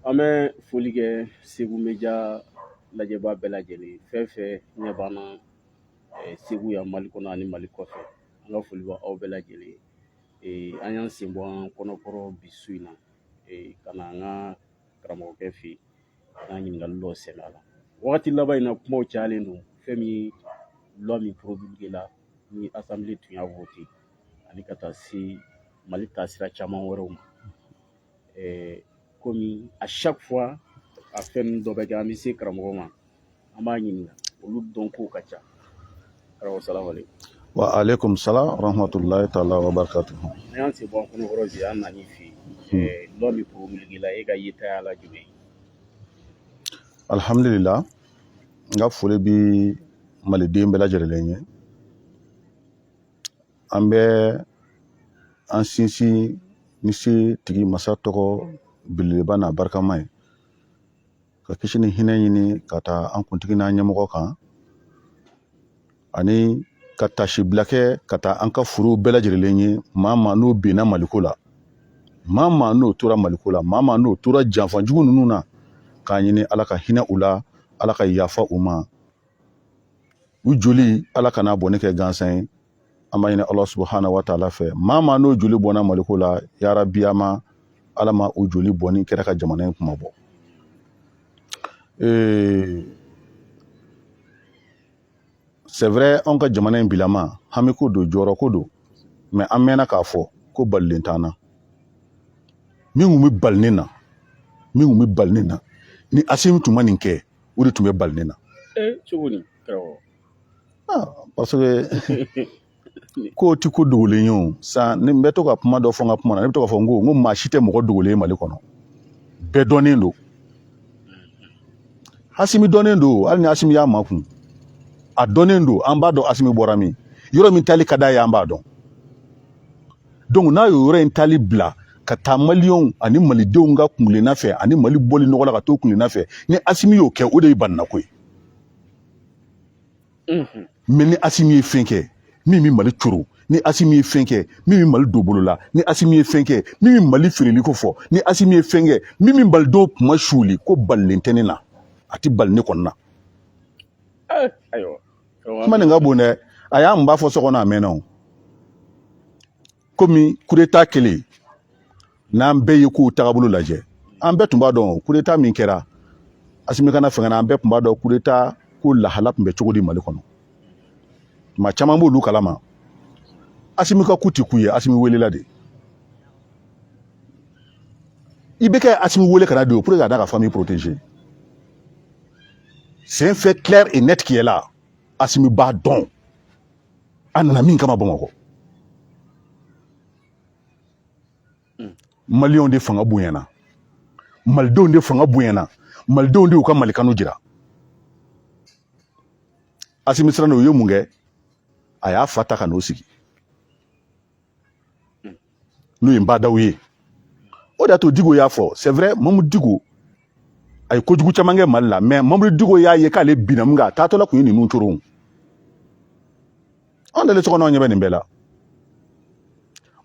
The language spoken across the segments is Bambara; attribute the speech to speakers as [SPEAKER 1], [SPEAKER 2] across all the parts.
[SPEAKER 1] An bɛ foli kɛ Segu Media lajɛbaa bɛɛ lajɛlen fɛn fɛn ɲɛ b'an na Segu yan Mali kɔnɔ ani Mali kɔfɛ an ka foli bɛ aw bɛɛ lajɛlen an y'an sen bɔ an kɔnɔkɔrɔ bi su in na ka na an ka karamɔgɔkɛ fɛ yen n'an ɲininkali dɔ sɛmɛ a la wagati laban in na kumaw cayalen don fɛn min loi min promulguée la ni assemblée tun y'a voté ani ka taa se Mali taasira caman wɛrɛw ma komi à chaque fois a fɛn ninnu dɔ bɛ kɛ an bɛ se karamɔgɔ ma an b'a ɲininka olu dɔn kow ka ca karamɔgɔ salamualeykum.
[SPEAKER 2] Wa alaikum salam rahmatullahi ta'ala wa barakatuh.
[SPEAKER 1] An y'an sen bɔ an kɔnɔkɔrɔ bi an nan'i fɛ yen loi min promulguée la e ka yetaya la jumɛn ye?
[SPEAKER 2] Alhamdulillah n ka foli bi maliden bɛɛ lajɛlen ye an bɛ an sinsin ni se tigi masa tɔgɔ belebeleba n'a barikama ye ka kisi ni hinɛ ɲini ka taa an kuntigi n'an ɲɛmɔgɔ kan ani ka tasibila kɛ ka taa an ka forow bɛɛ lajɛlen ye maa maa n'o benna maliko la maa maa n'o tora maliko la maa maa n'o tora janfanjugu ninnu na k'a ɲini ala ka hinɛ u la ala ka yafa u ma u joli ala kana bɔnni kɛ gansan ye an b'a ɲini ala subhanahu wa ta'ala fɛ maa maa n'o joli bɔnna maliko la yarabiyama ala ma o joli bɔnni kɛra ka jamana in kuma bɔ c'est vrai anw ka jamana in bilama hami ko don jɔyɔrɔ ko don mais an mɛnna k'a fɔ ko balilen t'an na min kun bɛ bali ne na ni Asimi tun ma nin kɛ o de tun bɛ bali ne na
[SPEAKER 1] cogo di karamɔgɔ?
[SPEAKER 2] parce que ko ti ko dogolen ye o san ni n bɛ to ka kuma dɔ fɔ n ka kuma na ne bɛ to ka fɔ n ko maa si tɛ mɔgɔ dogolen ye Mali kɔnɔ bɛɛ dɔnnen don Asimi dɔnnen don hali ni Asimi y'a makun a dɔnnen don an b'a dɔn Asimi bɔra min yɔrɔ min tali ka d'a ye an b'a dɔn donc n'a y'o yɔrɔ in tali bila ka taa maliyɛnw ani malidenw ka kunkilenna fɛ ani Mali bɔli nɔgɔ la ka to kunkilenna fɛ ni Asimi y'o kɛ o de ye baninako ye mais ni Asimi ye fɛn kɛ min bɛ Mali coro ni Asimi ye fɛn kɛ min bɛ Mali don bolo la ni Asimi ye fɛn kɛ min bɛ Mali feereli ko fɔ ni Asimi ye fɛn kɛ min bɛ Malidenw kuma suuli ko balilen tɛ ne na a tɛ bali ne kɔni na kuma nin ka bon dɛ a y'a mun b'a fɔ so kɔnɔ a mɛnna o komi coup d'état kɛlen n'an bɛɛ ye kow tagabolo lajɛ an bɛɛ tun b'a dɔn coup d'état min kɛra Asimi kana fɛngɛ an bɛɛ tun b'a dɔn coup d'état ko lahala tun bɛ cogo di Mali kɔnɔ maa caman b'olu kalama Asimi ka coup tɛ coup ye Asimi welela de i bɛ kɛ Asimi wele kana de o pour que ka da ka famille protéger c'est un fait clair et net qui est là Asimi b'a dɔn a nana min kama Bamakɔ Maliyɛnw de fanga bonyana Malidenw de fanga bonyana Malidenw de y'u ka malikanu jira Asimi siran o ye mun kɛ a y'a fa ta ka n'o sigi n'o ye Nbadaw ye o de y'a to Diko y'a fɔ c'est vrai Mamadou Diko a ye kojugu caman kɛ Mali la mais Mamadou Diko y'a ye k'ale binna mun kan a taatɔla kun ye ninnu coron an dalen so kɔnɔ an ɲɛ bɛ nin bɛɛ la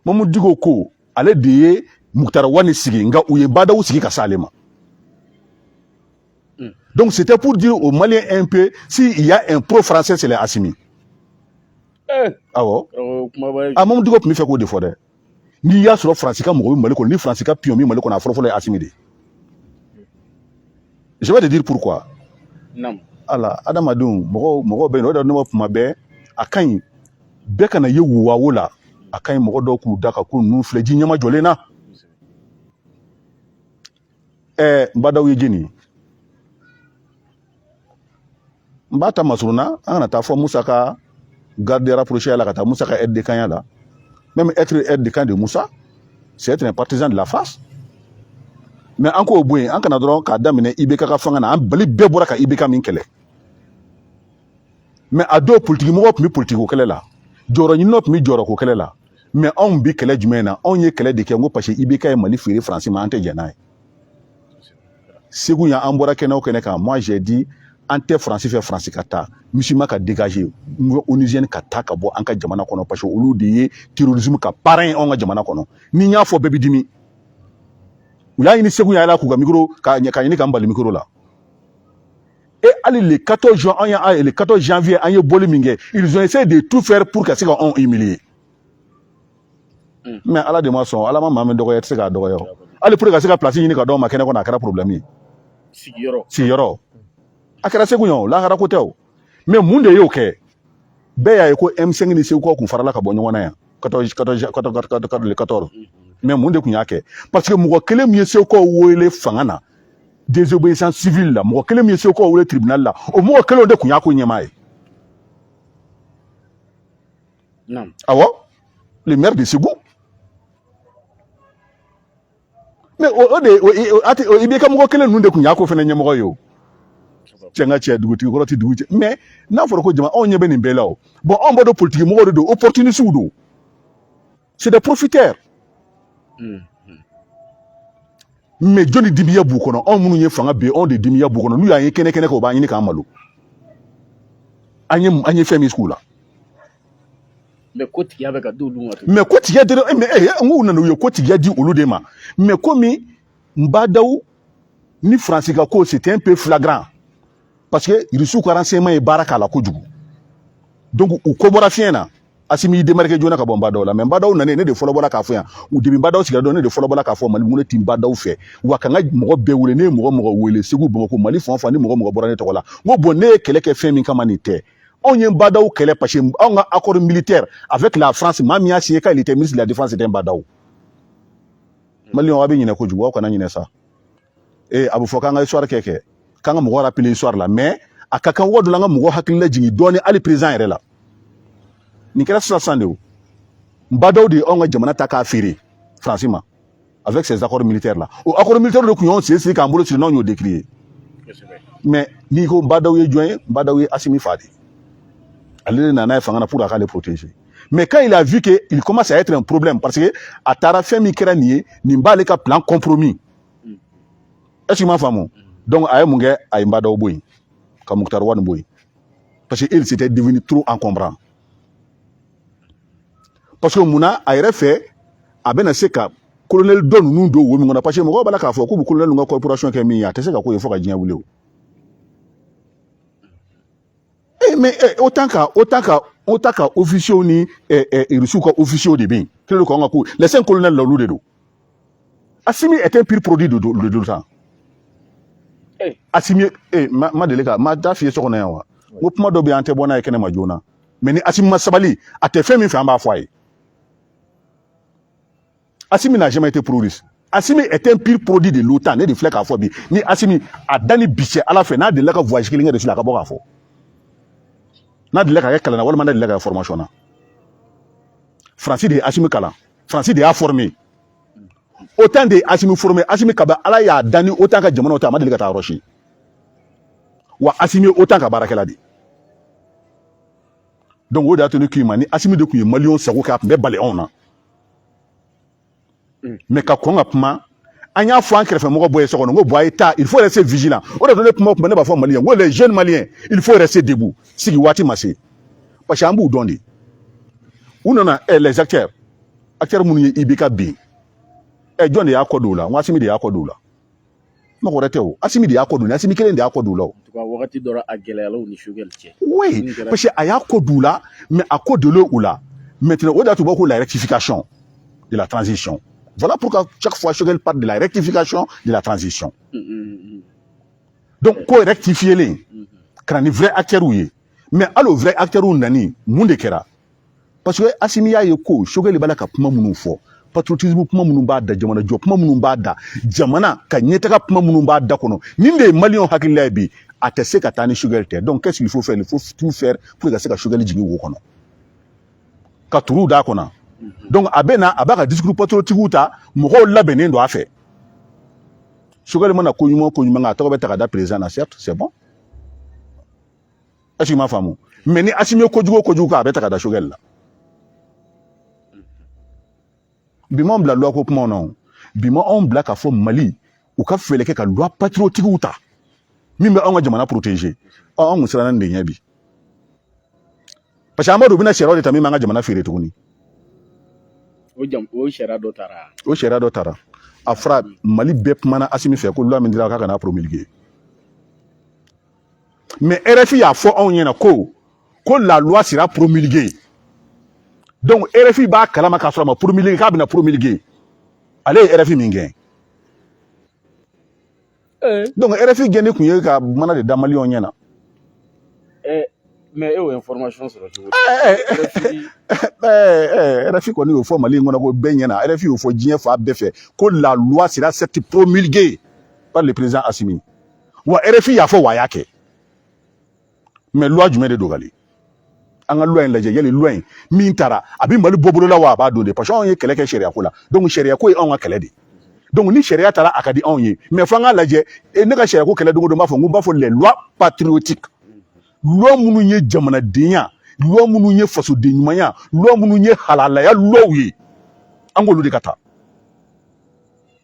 [SPEAKER 2] Mamadou Diko ko ale de ye Mukutari Wani sigi nka u ye Badaw sigi ka s'ale ma donc c'était pour dire aux Maliens un peu s'il y a un pro-français c'est les Asimi awɔ Mamadou Diko tun bɛ fɛ k'o de fɔ dɛ n'i y'a sɔrɔ Faransi ka mɔgɔ bɛ Mali kɔnɔ ni Faransi ka pion bɛ Mali kɔnɔ a fɔlɔ-fɔlɔ ye Asimi de je vais te dire pourquoi ala adamadenw mɔgɔw bɛ yen o de ne ma kuma bɛɛ a ka ɲi bɛɛ kana ye wuwawo la a ka ɲi mɔgɔ dɔw k'u da ka ko ninnu filɛ ji ɲɛma jɔlen na Nbadaw ye jeni n b'a ta masuruna an kana taa fɔ Musa ka garde rapproché la ka taa Musa ka aide de camp la même être aide de camp de Musa c'est être un partisan de la face mais an k'o bɔ yen an kana dɔrɔn k'a daminɛ IBK ka fanga na an bali bɛɛ bɔra ka IBK min kɛlɛ mais a dɔw politique mɔgɔw tun bɛ politique ko kɛlɛ la jɔyɔrɔ ɲininaw tun bɛ jɔyɔrɔ ko kɛlɛ la mais anw bi kɛlɛ jumɛn na anw ye kɛlɛ de kɛ n ko parce que IBK ye Mali feere Faransi ma an tɛ jɛn n'a ye Segu yan an bɔra kɛnɛ o kɛnɛ kan moi j'ai dit an tɛ Faransi fɛ Faransi ka taa MISUMA ka dégager ONUSN ka taa ka bɔ an ka jamana kɔnɔ parce que olu de ye terrorisme ka parrain anw ka jamana kɔnɔ ni n y'a fɔ bɛɛ bɛ dimi u y'a ɲini Segu y'a la k'u ka micro ka ɲini k'an bali micro la. Et allez, le 14 janvier, ils ont essayé de tout faire pour que ces gars ont humilié. Mais à la démonstration, à la maman, c'est ça. Allez, pour que ces gars placent, il y a un problème. Si yoro. Akara Seguyon, la harakote. Mais monde est ok. Beya eko M5 ni seko ko farala ka bonyo wana ya. 14. Mais monde kunyake. Parce que mo kele mi seko wole fangana. Désobéissance civile là, mo kele mi seko wole tribunal là. O mo kele onde kunyako nyema.
[SPEAKER 1] Non.
[SPEAKER 2] Ah ouais? Le maire de Ségou. Mais il y a comme quelqu'un nous de kunyako fene nyemo yo. Mais n'a faut que on y ben bela. Bon on bodo politique mo do opportunité do. C'est des profiteurs. Mais Johnny Dimiya Boukono, on munu fanga be on de Dimiya Boukono, nous y a kene ko ba ni ka malu. Anye femi school là.
[SPEAKER 1] Mais koti avec a dulu ngatu.
[SPEAKER 2] Mais koti ya de mais on na yo koti ya di oludema. Mais comme Mbadaou ni Francis ko c'était un peu flagrant. Parce que il reçoit 45 et baraka la kojugu. Donc au kobora fiena asimi démarqué jona ka bombado la mais Mbadaou na ne de folo bola ka foya ou de Mbadaou si donné de folo bola ka fo mali mu ne tim Mbadaou fait wa kanga mo be wule ne mo wele Segu Bamako mali fon fa ni mo borane to la mo bonne kele ke femi kama ni te on y Mbadaou kele parce on a accord militaire avec la France mamia si ka il était ministre de la défense c'était Mbadaou mali on va bien ko jugo ko na nyine ça et abu fokanga histoire keke kanga mo rappeler histoire là mais akaka wodo la nga mo hakilla jingi doni ali président yere la ni kera sasande o Mbadaou de on jamana ta ka féré franchement avec ces accords militaires là au accord militaire de kunyon c'est quand mbolo sur non yo décrié mais ni ko Mbadaou ye joint Mbadaou ye Assimi Fadi allez nana fangana pour les protéger mais quand il a vu que il commence à être un problème parce que à Tarafé Mikranie ni mbale ka plan compromis est-ce que ma femme donc aye munge ay Mbadaou boy ka Muktar Wane boy parce que il s'était devenu trop encombrant. Parce que Mouna a fait à Benaseka, colonel Don Nundo, où on a pas chez moi, Balaka, pour le colonel de la corporation qui a mis à Tesseka, il faut qu'il y ait un boulot. Mais autant qu'à officier ni et reçu qu'à officier de bien, que le Congo, les 5 colonels de l'Oudédo. Assimi est un pire produit de ça. Assimi, ma déléga, ma dafie sur on est en haut. Ou pas d'obéir en témoignage avec un majona. Mais ni Assimi Sabali, a te fait mi fait un bas foyer. Assimi n'a jamais été pro-russe. Assimi est un pire produit de l'OTAN, et de flèche à phobie. Ni Assimi a donné biché à la fin, n'a de la voyage qui est dessus la cabora fo. N'a de la carrière calana, ou de la formation. Francis de Assimi Kala. Francis de a formé. Autant de Assimi formé, Assimi Kaba, ala ya donné autant que Djamano Tama de la Roshi. Ou Assimi autant que Barakeladi. Donc, au date de Kimani, Assimi de Kuy, Malion, Sarouka, mais Baléon. Mais quand on a pma, anya fois qu'il fait mon boy sur on boy ta, il faut rester vigilant. On a donné pour moi pas faire malien. Ouais les jeunes maliens, il faut rester debout. Si wati massé. Parce que ambu dondi. On a les acteurs mouni ibika bi. Et John de Akodola, on asimi de Akodola. Ma korete o, asimi de Akodola, asimi kelen de Akodola.
[SPEAKER 1] En tout cas, wakati dora agelala ou ni shugel tche.
[SPEAKER 2] Oui, parce que aya Akodola, mais Akodolo ou là. Maintenant, on a tout beaucoup la rectification de la transition. Voilà pourquoi chaque fois Choguel parle de la rectification de la transition. Donc, quoi rectifier les quand vrai acteur ou mais alors vrai acteur ou nani monde kera parce que Assimi ya ko Choguel balaka puma munu fo patriotisme puma munu ba da jamana jo puma munu ba da jamana ka nyetaka puma munu ba da kono ninde malion hakilla bi atese ka tani Choguel te donc qu'est-ce qu'il faut faire? Il faut tout faire pour que ça Choguel jigi wo kono ka turu da kono. Donc, abena abaka discours patriotique ou ta moko labene do a fait. Choguel mana konyuma nga to beta da président certes, c'est bon. Est-ce que ma femme mais ni Assimi kojugo ka beta da Choguel là. Bima bla loi ko kuma non. Bima on bla ka fo Mali ou ka feleke ka loi patriotique ou ta. Mimbe on ga jamana protéger. On musala nan de nyabi. Parce que Amadou bina chero de tamima nga jamana fere tuni.
[SPEAKER 1] O shera do tara.
[SPEAKER 2] O shera do tara. a fɔra Mali bɛɛ kumana Assimi fɛ ko loi min dira k'a kana promulguer mais RFI y'a fɔ anw ɲɛna ko la loi sera promulguée donc RFI b'a kalama k'a sɔrɔ a ma promulguer k'a bɛna promulguer ale ye RFI min gɛn donc RFI gɛnni kun ye ka mana de da maliyɛnw ɲɛna
[SPEAKER 1] mais e y'o information sɔrɔ cogo
[SPEAKER 2] RFI kɔni y'o fɔ Mali in kɔnɔ ko bɛɛ ɲɛna RFI y'o fɔ diɲɛ fa bɛɛ fɛ ko la loi sera certes promulguée par le président Assimi wa RFI y'a fɔ wa a y'a kɛ mais loi jumɛn de don kali an ka loi in lajɛ yali loi in min taara a bɛ Mali bɔ bolo la wa a b'a don de parce que anw ye kɛlɛ kɛ sariya ko la donc sariya ko ye anw ka kɛlɛ de donc ni sariya taara a ka di anw ye mais fo an k'a lajɛ ne ka sariya ko kɛlɛ dogo don n b'a fɔ les lois patriotiques loi minnu ye jamanadenya loi minnu ye fasoden ɲumanya loi minnu ye halalaya loi ye an k'olu de ka taa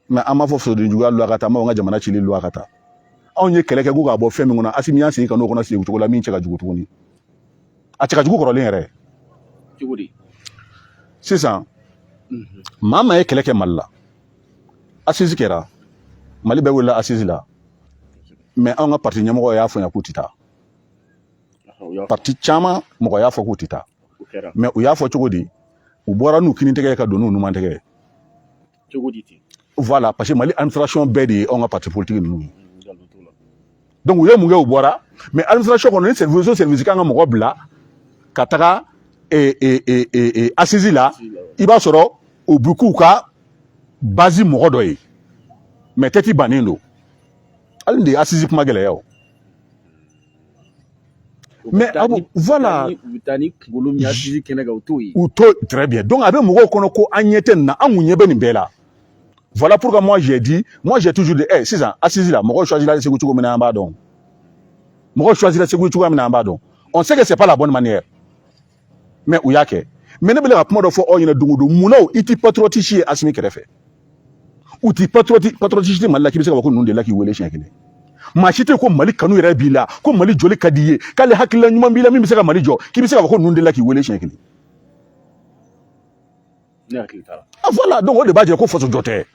[SPEAKER 2] mais an m'a fɔ fasoden juguya loi ka taa an b'a fɔ an ka jamana cili loi ka taa anw ye kɛlɛ kɛ ko k'a bɔ fɛn min kɔnɔ Assimi y'an sigi ka n'o kɔnɔ sigi cogo la min cɛ ka jugu tuguni a cɛ ka jugu kɔrɔlen yɛrɛ
[SPEAKER 1] cogo di
[SPEAKER 2] sisan maa maa ye kɛlɛ kɛ Mali la assise kɛra Mali bɛɛ wulila assise la mais anw ka parti ɲɛmɔgɔ y'a fɔ yan k'u tɛ taa parti caman mɔgɔ y'a fɔ k'u tɛ taa mais u y'a fɔ cogo di u bɔra n'u kini tɛgɛ ye ka don n'u numan tɛgɛ ye
[SPEAKER 1] cogo di ten
[SPEAKER 2] voilà parce que Mali administration bɛɛ de ye anw ka parti politique ninnu ye donc u ye mun kɛ u bɔra mais administration kɔnɔ ni service kan ka mɔgɔ bila ka taga assise la i b'a sɔrɔ u bɛ k'u ka base mɔgɔ dɔ ye mais tɛti bannen don hali de ye assise kuma gɛlɛya o mais voilà u to très bien donc a bɛ mɔgɔw kɔnɔ ko an ɲɛ tɛ nin na an kun ɲɛ bɛ nin bɛɛ la voilà pourquoi moi j'ai toujours dit sisan assise la mɔgɔw choisira Segu cogo min na an b'a dɔn mɔgɔw choisira Segu cogo min na an b'a dɔn on sait que c'est pas la bonne manière mais u y'a kɛ mais ne bɛ ka kuma dɔ fɔ aw ɲɛna don o don munna i ti patriote ye Assimi kɛrɛfɛ u ti patriote tɛ Mali la k'i bɛ se ka fɔ ko ninnu de la k'i wele siɲɛ kelen maa si tɛ ko Mali kanu yɛrɛ b'i la ko Mali jɔli ka di i ye k'ale hakilila ɲuman b'i la min bɛ se ka Mali jɔ k'i bɛ se ka fɔ ko ninnu de la k'i wele siɲɛ kelen
[SPEAKER 1] ne hakili t'a la
[SPEAKER 2] voilà donc o de b'a jira ko faso jɔ tɛ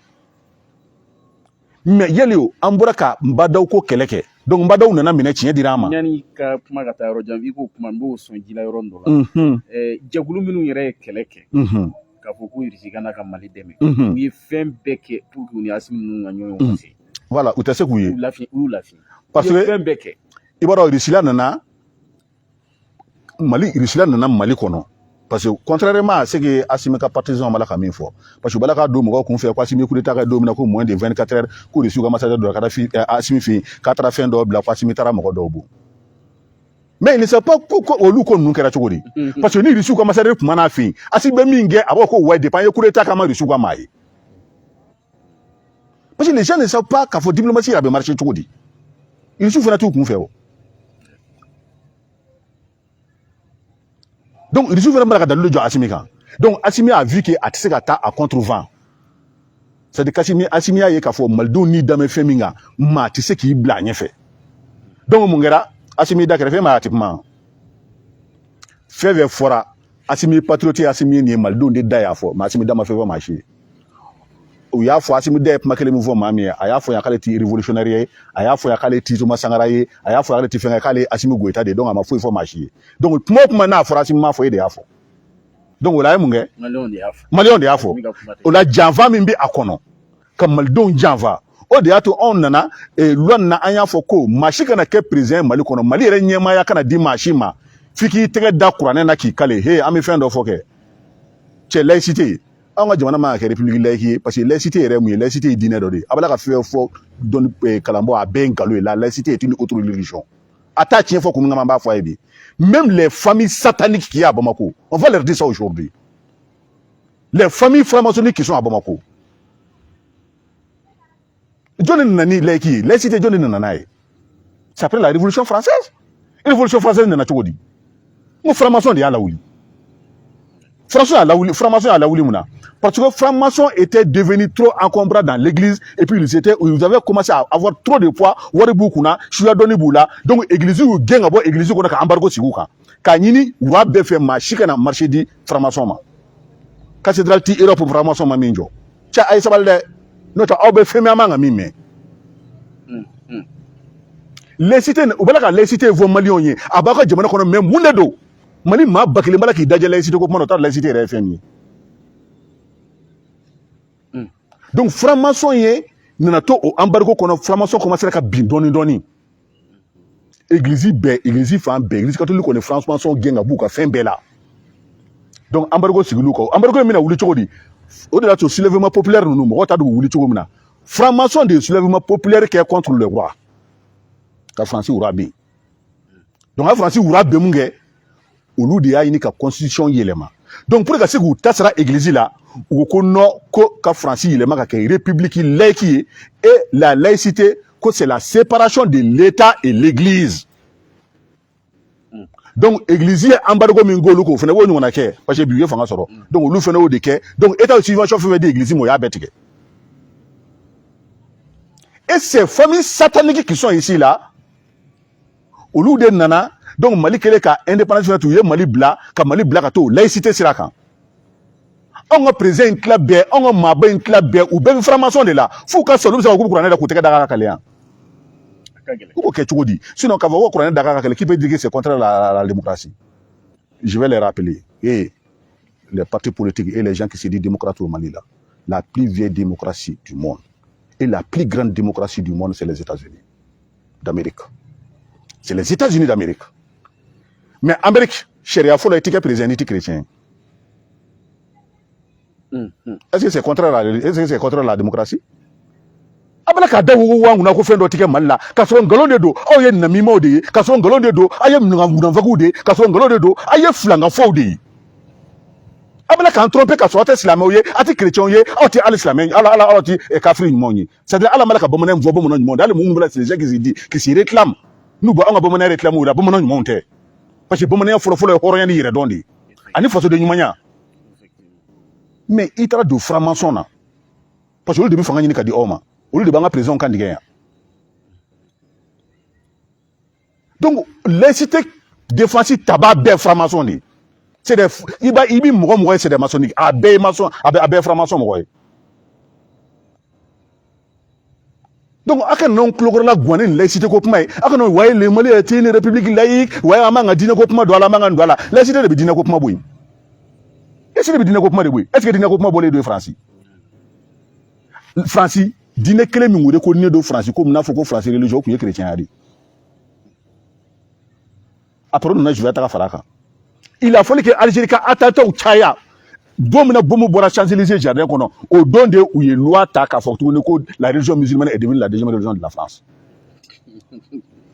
[SPEAKER 2] mais yali o an bɔra ka Nbadaw ko kɛlɛ kɛ donc Nbadaw nana minɛ tiɲɛ dira an ma
[SPEAKER 1] yanni ka kuma ka taa yɔrɔ jan i ko kuma n b'o sɔn ji la yɔrɔ dɔ la jɛkulu minnu yɛrɛ ye kɛlɛ kɛ k'a fɔ ko Irisi kana ka Mali dɛmɛ u ye fɛn bɛɛ kɛ pour que u ni Assimi ninnu ka ɲɔgɔn se
[SPEAKER 2] voilà u tɛ se k'u ye
[SPEAKER 1] u y'u lafiya
[SPEAKER 2] parce que
[SPEAKER 1] fɛn bɛɛ kɛ
[SPEAKER 2] i b'a dɔn Irisila nana Mali kɔnɔ parce que contrairement à ce que Assimi ka partisans b'a la ka min fɔ parce que u b'a la k'a don mɔgɔw kun fɛ ko Assimi coup d'état kɛ don min na ko moins de 24 heures ko Irisiw ka ambassadeur dɔ ka taa Assimi fɛ yen k'a taara fɛn dɔw bila ko Assimi taara mɔgɔ dɔw bon mais il ne sait pas ko olu ko ninnu kɛra cogo di parce que ni Irisiw ka ambassadeur tun mana fɛ yen Assimi bɛ min kɛ a b'a fɔ ko ouais depuis an ye coup d'état k'a ma Irisiw ka maa ye parce que les gens ne savent pas k'a fɔ diplomatie yɛrɛ bɛ marcher cogo di Irisiw fana t'u kun fɛ o donc Irisiw fana bɛna ka dalilu jɔ Assimi kan donc Assimi a vu que a tɛ se ka taa a contre vent c'est à dire qu'Assimi y'a ye k'a fɔ malidenw ni danbɛ fɛn min kan maa tɛ se k'i bila a ɲɛfɛ donc mun kɛra Assimi da kɛrɛfɛ maa ti kuma fɛn fɛn fɔra Assimi patriote Assimi ye nin ye malidenw de da y'a fɔ mais Assimi da ma fɛn fɔ maa si ye u y'a fɔ Assimi da ye kuma kelen min fɔ maa min ye a y'a fɔ yan k'ale ti révolutionnaire ye a y'a fɔ yan k'ale ti Thomas Sankara ye a y'a fɔ k'ale ti fɛn kɛ k'ale Assimi Goïta de ye donc a ma foyi fɔ maa si ye donc kuma o kuma n'a fɔra Assimi m'a fɔ e de y'a fɔ donc o la a ye mun kɛ maliyɛnw de y'a fɔ o la janfa min bɛ a kɔnɔ ka malidenw janfa o de y'a to anw nana loi nin na an y'a fɔ ko maa si kana kɛ président ye Mali kɔnɔ Mali yɛrɛ ɲɛmaaya kana di maa si ma f'i k'i tɛgɛ da kuranɛ na k'i kale he an bɛ fɛn dɔ fɔ kɛ cɛ laïcité an ka jamana ma kɛ république laïque ye parce que laïcité yɛrɛ mun ye laïcité ye diinɛ dɔ de ye a b'a la ka fɛn fɔ dɔnni kalanbɔ a bɛɛ ye nkalon ye la laïcité est une autre religion a t'a tiɲɛ fɔ kun min kama an b'a fɔ a ye bi même les familles sataniques qui y a à Bamako on va leur dire ça aujourd'hui les familles franc-maçonniques qui sont à Bamako jɔnni nana ni laïque ye laïcité jɔnni nana n'a ye c'est après la révolution française révolution française nana cogo di n ko franc-maçon de y'a lawuli franc-maçon y'a lawuli mun na parce que franc-maçon était devenu trop encombrant dans l'église et puis ils avaient commencé à avoir trop de poids wari b'u kunna suya dɔnni b'u la donc église y'u gɛn ka bɔ église kɔnɔ ka embargo sigi u kan k'a ɲini u b'a bɛɛ fɛ maa si kana marché di franc-maçon ma cathédrale ti Europe franc-maçon ma min jɔ cɛ a ye sabali dɛ n'o tɛ aw bɛ fɛn min an man ka min mɛn laïcité u bɛla ka laïcité fɔ maliyɛnw ye a b'aw ka jamana kɔnɔ mais mun de don mali maa ba kelen bala k'i dajɛ laïcité ko kuma na o t'a dɔn laïcité yɛrɛ ye fɛn min ye donc franc-maçon ye nana to o embargo kɔnɔ franc-maçon commencera ka bin dɔɔni dɔɔni église bɛɛ église fan bɛɛ église catholique kɔni franc-maçon gɛn ka b'u ka fɛn bɛɛ la donc embargo sigiliw kɔ embargo in bɛna wuli cogo di o de y'a to soulèvement populaire ninnu mɔgɔw t'a dɔn u wuli cogo min na franc-maçon de ye soulèvement populaire kɛ contre le roi ka Faransi wura ben donc a Faransi wura ben mun kɛ olu de y'a ɲini ka constitution yɛlɛma donc pour que ka se k'u ta sara église la u ko non ko ka Faransi yɛlɛma ka kɛ république laïque ye et la laïcité que c'est la séparation de l'État et l'église donc église ye embargo min k'olu k'o fana b'o ɲɔgɔnna kɛ parce que bi u ye fanga sɔrɔ donc olu fana y'o de kɛ donc État subvention fɛn fɛn di église ma o y'a bɛɛ tigɛ et ces familles sataniques qui sont ici là olu de nana donc Mali kɛlen ka indépendance fana tu ye Mali bila ka Mali bila ka to laïcité sira kan anw ka président in tila bɛɛ anw ka maaba in tila bɛɛ u bɛɛ bɛ franc-maçon de la f'u ka sɔrɔ olu bɛ se ka k'u kuranɛ da k'u tɛgɛ da ka kale yan u b'o kɛ cogo di sinon k'a fɔ ko kuranɛ da ka kale qui peut dire que c'est contre la démocratie je vais les rappeler et les partis politiques et les gens qui se disent démocrates au Mali là la plus vieille démocratie du monde et la plus grande démocratie du monde c'est les États-Unis d'Amérique. C'est les États-Unis d'Amérique. Mais Amérique, charia folo est président chrétien. Est-ce que c'est contre la démocratie? Abala ka da wo wangu na ko fendo tike malla ka so ngalo de do o ye nami mode ka so ngalo de do aye mnga vagude ka so ngalo de do aye flanga fode abala ka tromper ka so ta islamé ye ati chrétien ye o ti al islamé ala ti e kafiri monyi c'est-à-dire ala malaka bomone mvo bomone monde ale mu mbula c'est les gens qui se réclament nous ba nga bomone réclame ou la bomone monte parce que bomone folo folo horonya ni yere dondi ani faso de nyumanya mais il tra do franc-maçon na parce que le début fanga ni ka di oma olu de banga prison kan digaya donc laïcité défensive tabac be franc-maçon ni c'est des ibi mogo c'est des maçonniques a be maçon a be franc-maçon mogo donc aka non klogor la gwanin laïcité ko kuma aka non waye le Mali est une république laïque waye amanga dina ko kuma do ala manga ndo ala laïcité de dina ko kuma boy est-ce que dina ko kuma de boy est-ce que dina ko kuma bolé de France France dina kele mi ngode ko ne do France ko na foko France religion ko ye chrétien ari après nous je vais ta faraka il a fallu que Algérie ka atata ou chaya domina bomu bora Champs-Élysées jardin kono au don de où il loi ta ka fokto ne ko la religion musulmane est devenue la deuxième religion de la France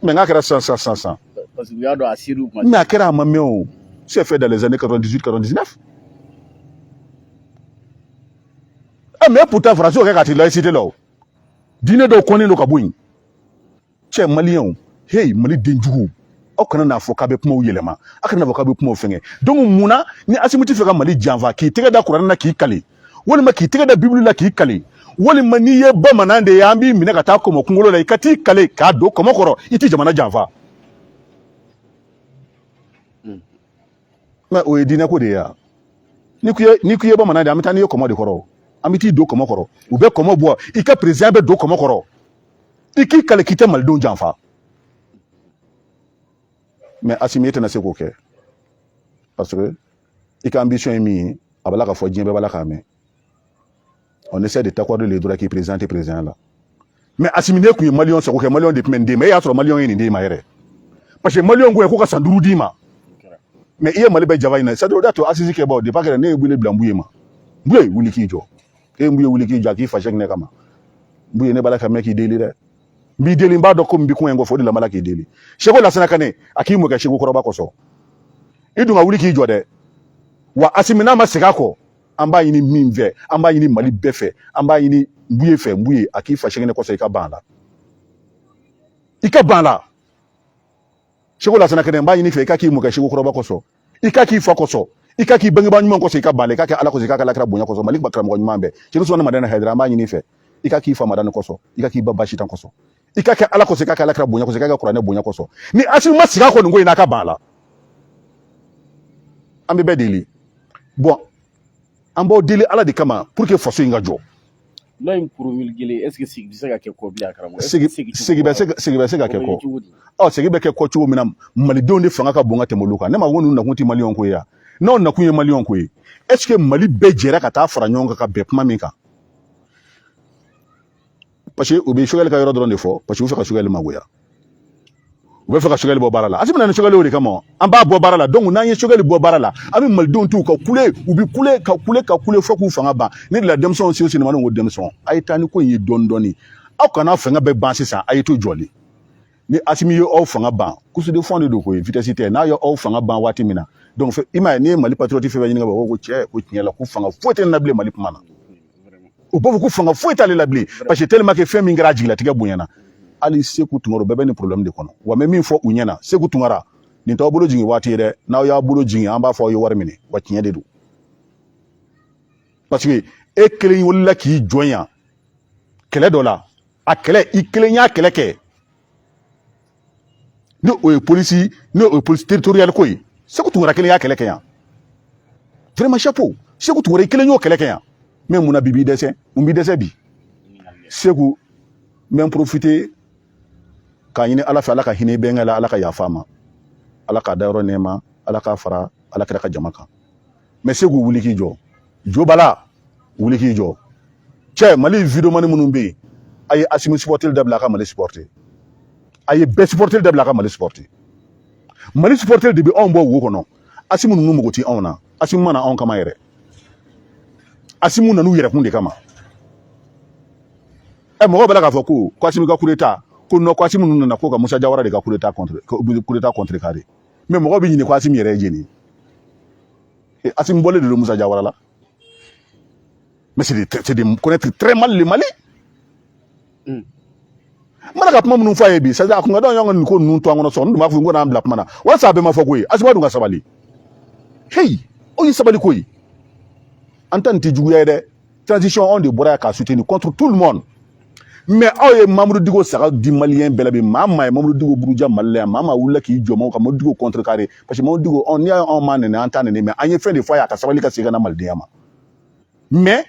[SPEAKER 2] mais ngakera 100
[SPEAKER 1] parce que y a do asiru
[SPEAKER 2] mais akera mameo c'est fait dans les années 98 99 mais pourtant France o ka ti laïcité là dîner do koni no ka boyin che malien hey Mali denjugu o kana na fo ka be kuma yelema akana na fo ka be kuma fenge donc muna ni asimuti fe ka Mali janva ki tege da Qur'an na ki kale woni ma ki tege da Bible la ki kale woni ma ni ye bamanande yambi mina ka ta ko mo kungolo la ikati kale ka do ko mo koro iti jamana janva ma o edina ko de ya ni kuye bamanande amita ni yo ko mo de koro amiti do ko mo koro u be ko mo bo ika president be do ko mo koro iki kale kite mal do janfa mais Assimi tena se ko kɛ parce que i ka ambition est min a bala ka fɔ diɲɛ bɛɛ bala ka mɛn on essaie de t'accorder les droits qui président là mais Assimi ne kun ye maliyɛn sago kɛ maliyɛn de tun bɛ nin d'e ma e y'a sɔrɔ maliyɛn ye nin d'e ma yɛrɛ parce que maliyɛn ko ye ko ka san 5 d'i ma mais i ye Mali bɛɛ java in na c'est o de y'a to Assisi kɛbaaw depuis kɛra ne ye wele bila Mbuye ma Mbuye wuli k'i jɔ e Mbuye wuli k'i jɔ a k'i fâché ne kama Mbuye ne bala ka mɛn k'i deli dɛ mbi deli mba do ko mbi ko en go fo de la mala ki deli Cheikhou Lassana Kane aki mo ga Cheikhou Koroba koso idu nga wuli ki jode wa Asimina ma sega ko amba yini minve amba yini Mali befe amba yini Mbuye fe Mbuye aki fa shengene koso ika banda Cheikhou Lassana Kane amba yini fe ika ki mo ga Cheikhou Koroba koso ika ki fa koso ika ki bangi banyu koso ika bale ika ki ala koso ika kala kra bonya koso Malik bakra mo nyambe chinu so na madana hedra amba yini fe ika ki fa madana koso ika ki babashi tan koso ika ke ala koso ika kala kra bonya koso ika ka Qur'an bonya koso ni Assimi ma siga ko ngo ina ka bala ambe be deli bon ambo deli ala de kama pour que faso inga jo
[SPEAKER 1] loi in promulguée est-ce que sigi bɛ se ka kɛ kɔ bilen a karamɔgɔ
[SPEAKER 2] sigi bɛ se ka kɛ kɔ sigi bɛ kɛ kɔ cogo min na malidenw de fanga ka bon ka tɛmɛ olu kan ne ma ko ninnu nakun tɛ maliyɛnw ko ye ya n'aw nakun ye maliyɛnw ko ye est-ce que mali bɛɛ jɛra ka taa fara ɲɔgɔn kan ka bɛn kuma min kan parce que u bɛ Choguel ka yɔrɔ dɔrɔn de fɔ parce que u bɛ fɛ ka Choguel magoya u bɛ fɛ ka Choguel bɔ baara la Asimi na ni Choguel o de kama an b'a bɔ baara la donc n'an ye Choguel bɔ baara la an bɛ malidenw t'u ka kule u bɛ kule fo k'u fanga ban ne de la denmisɛnw si sinimani ko denmisɛnw a ye taa ni ko in ye dɔɔni aw kana fanga bɛɛ ban sisan a ye to jɔli ni Asimi ye aw fanga ban couche de fond de do ko ye vitesse tɛ n'a ye aw fanga ban waati min na donc i m'a ye ni Mali patriote fɛn fɛn ɲininka ko cɛ ko tiɲɛ la ko fanga foyi tɛ na bilen Mali kuma na o b'a fɔ ko fanga foyi t'ale la bilen parce que tellement que fɛn min kɛra a jigilatigɛ bonyana hali Seku Tunkara bɛɛ bɛ ni problème de kɔnɔ wa n bɛ min fɔ u ɲɛna Seku Tunkara nin t'aw bolo jigin waati ye dɛ n'aw y'aw bolo jigin an b'a fɔ aw ye wari minɛ wa tiɲɛ de don parce que e kelen wulila k'i jɔn yan kɛlɛ dɔ la a kɛlɛ i kelen y'a kɛlɛ kɛ ni o ye polisi territorial ko ye Seku Tunkara kelen y'a kɛlɛ kɛ yan vraiment chapeau Seku Tunkara i kelen y'o kɛlɛ kɛ yan mais mun na bi b'i dɛsɛ mun b'i dɛsɛ bi Seku n bɛ n profiter k'a ɲini Ala fɛ Ala ka hinɛ bɛnkɛ la Ala ka yafa a ma Ala k'a dayɔrɔ nɛɛma Ala k'a fara Ala kira ka jama kan mais Seku wuli k'i jɔ Jo Bala wuli k'i jɔ cɛ Mali vidéoman minnu bɛ yen a ye Asimi supporter dabila a ka Mali supporter a ye bɛɛ supporter dabila a ka Mali supporter Mali supporter de bɛ anw bɔ wo kɔnɔ Asimi ninnu mago tɛ anw na Asimi mana anw kama yɛrɛ Asimi nana u yɛrɛkun de kama mɔgɔw bɛ la k'a fɔ ko Asimi ka coup d'état ko non ko Asimi ninnu nana ko ka Musa Jawara de ka coup d'état contrecarré mais mɔgɔw bɛ ɲini ko Asimi yɛrɛ ye jeni Asimi bɔlen de don Musa Jawara la mais c'est de connaître très mal le Mali mana ka kuma minnu fɔ a ye bi c'est à dire a kun ka d'anw y'an ka nin ko ninnu to an kɔnɔ sɔn n tun b'a fɔ n ko n'an bila kuma na walasa a bɛɛ ma fɔ ko ye Asimi dun ka sabali hey o ye sabali ko ye an ta nin tɛ juguya ye dɛ transition anw de bɔra yan k'a soutenir contre tout le monde mais aw ye Mamadou Diko saga di maliyɛn bɛɛ la bi maa ye Mamadou Diko buruja Mali la yan maa wulila k'i jɔ maaw ka Mamadou Diko contrecarré parce que Mamadou Diko n'i y'a anw ma nɛnɛ an t'a nɛnɛ mais an ye fɛn de fɔ a ye a ka sabali ka segin ka na malidenya ma mais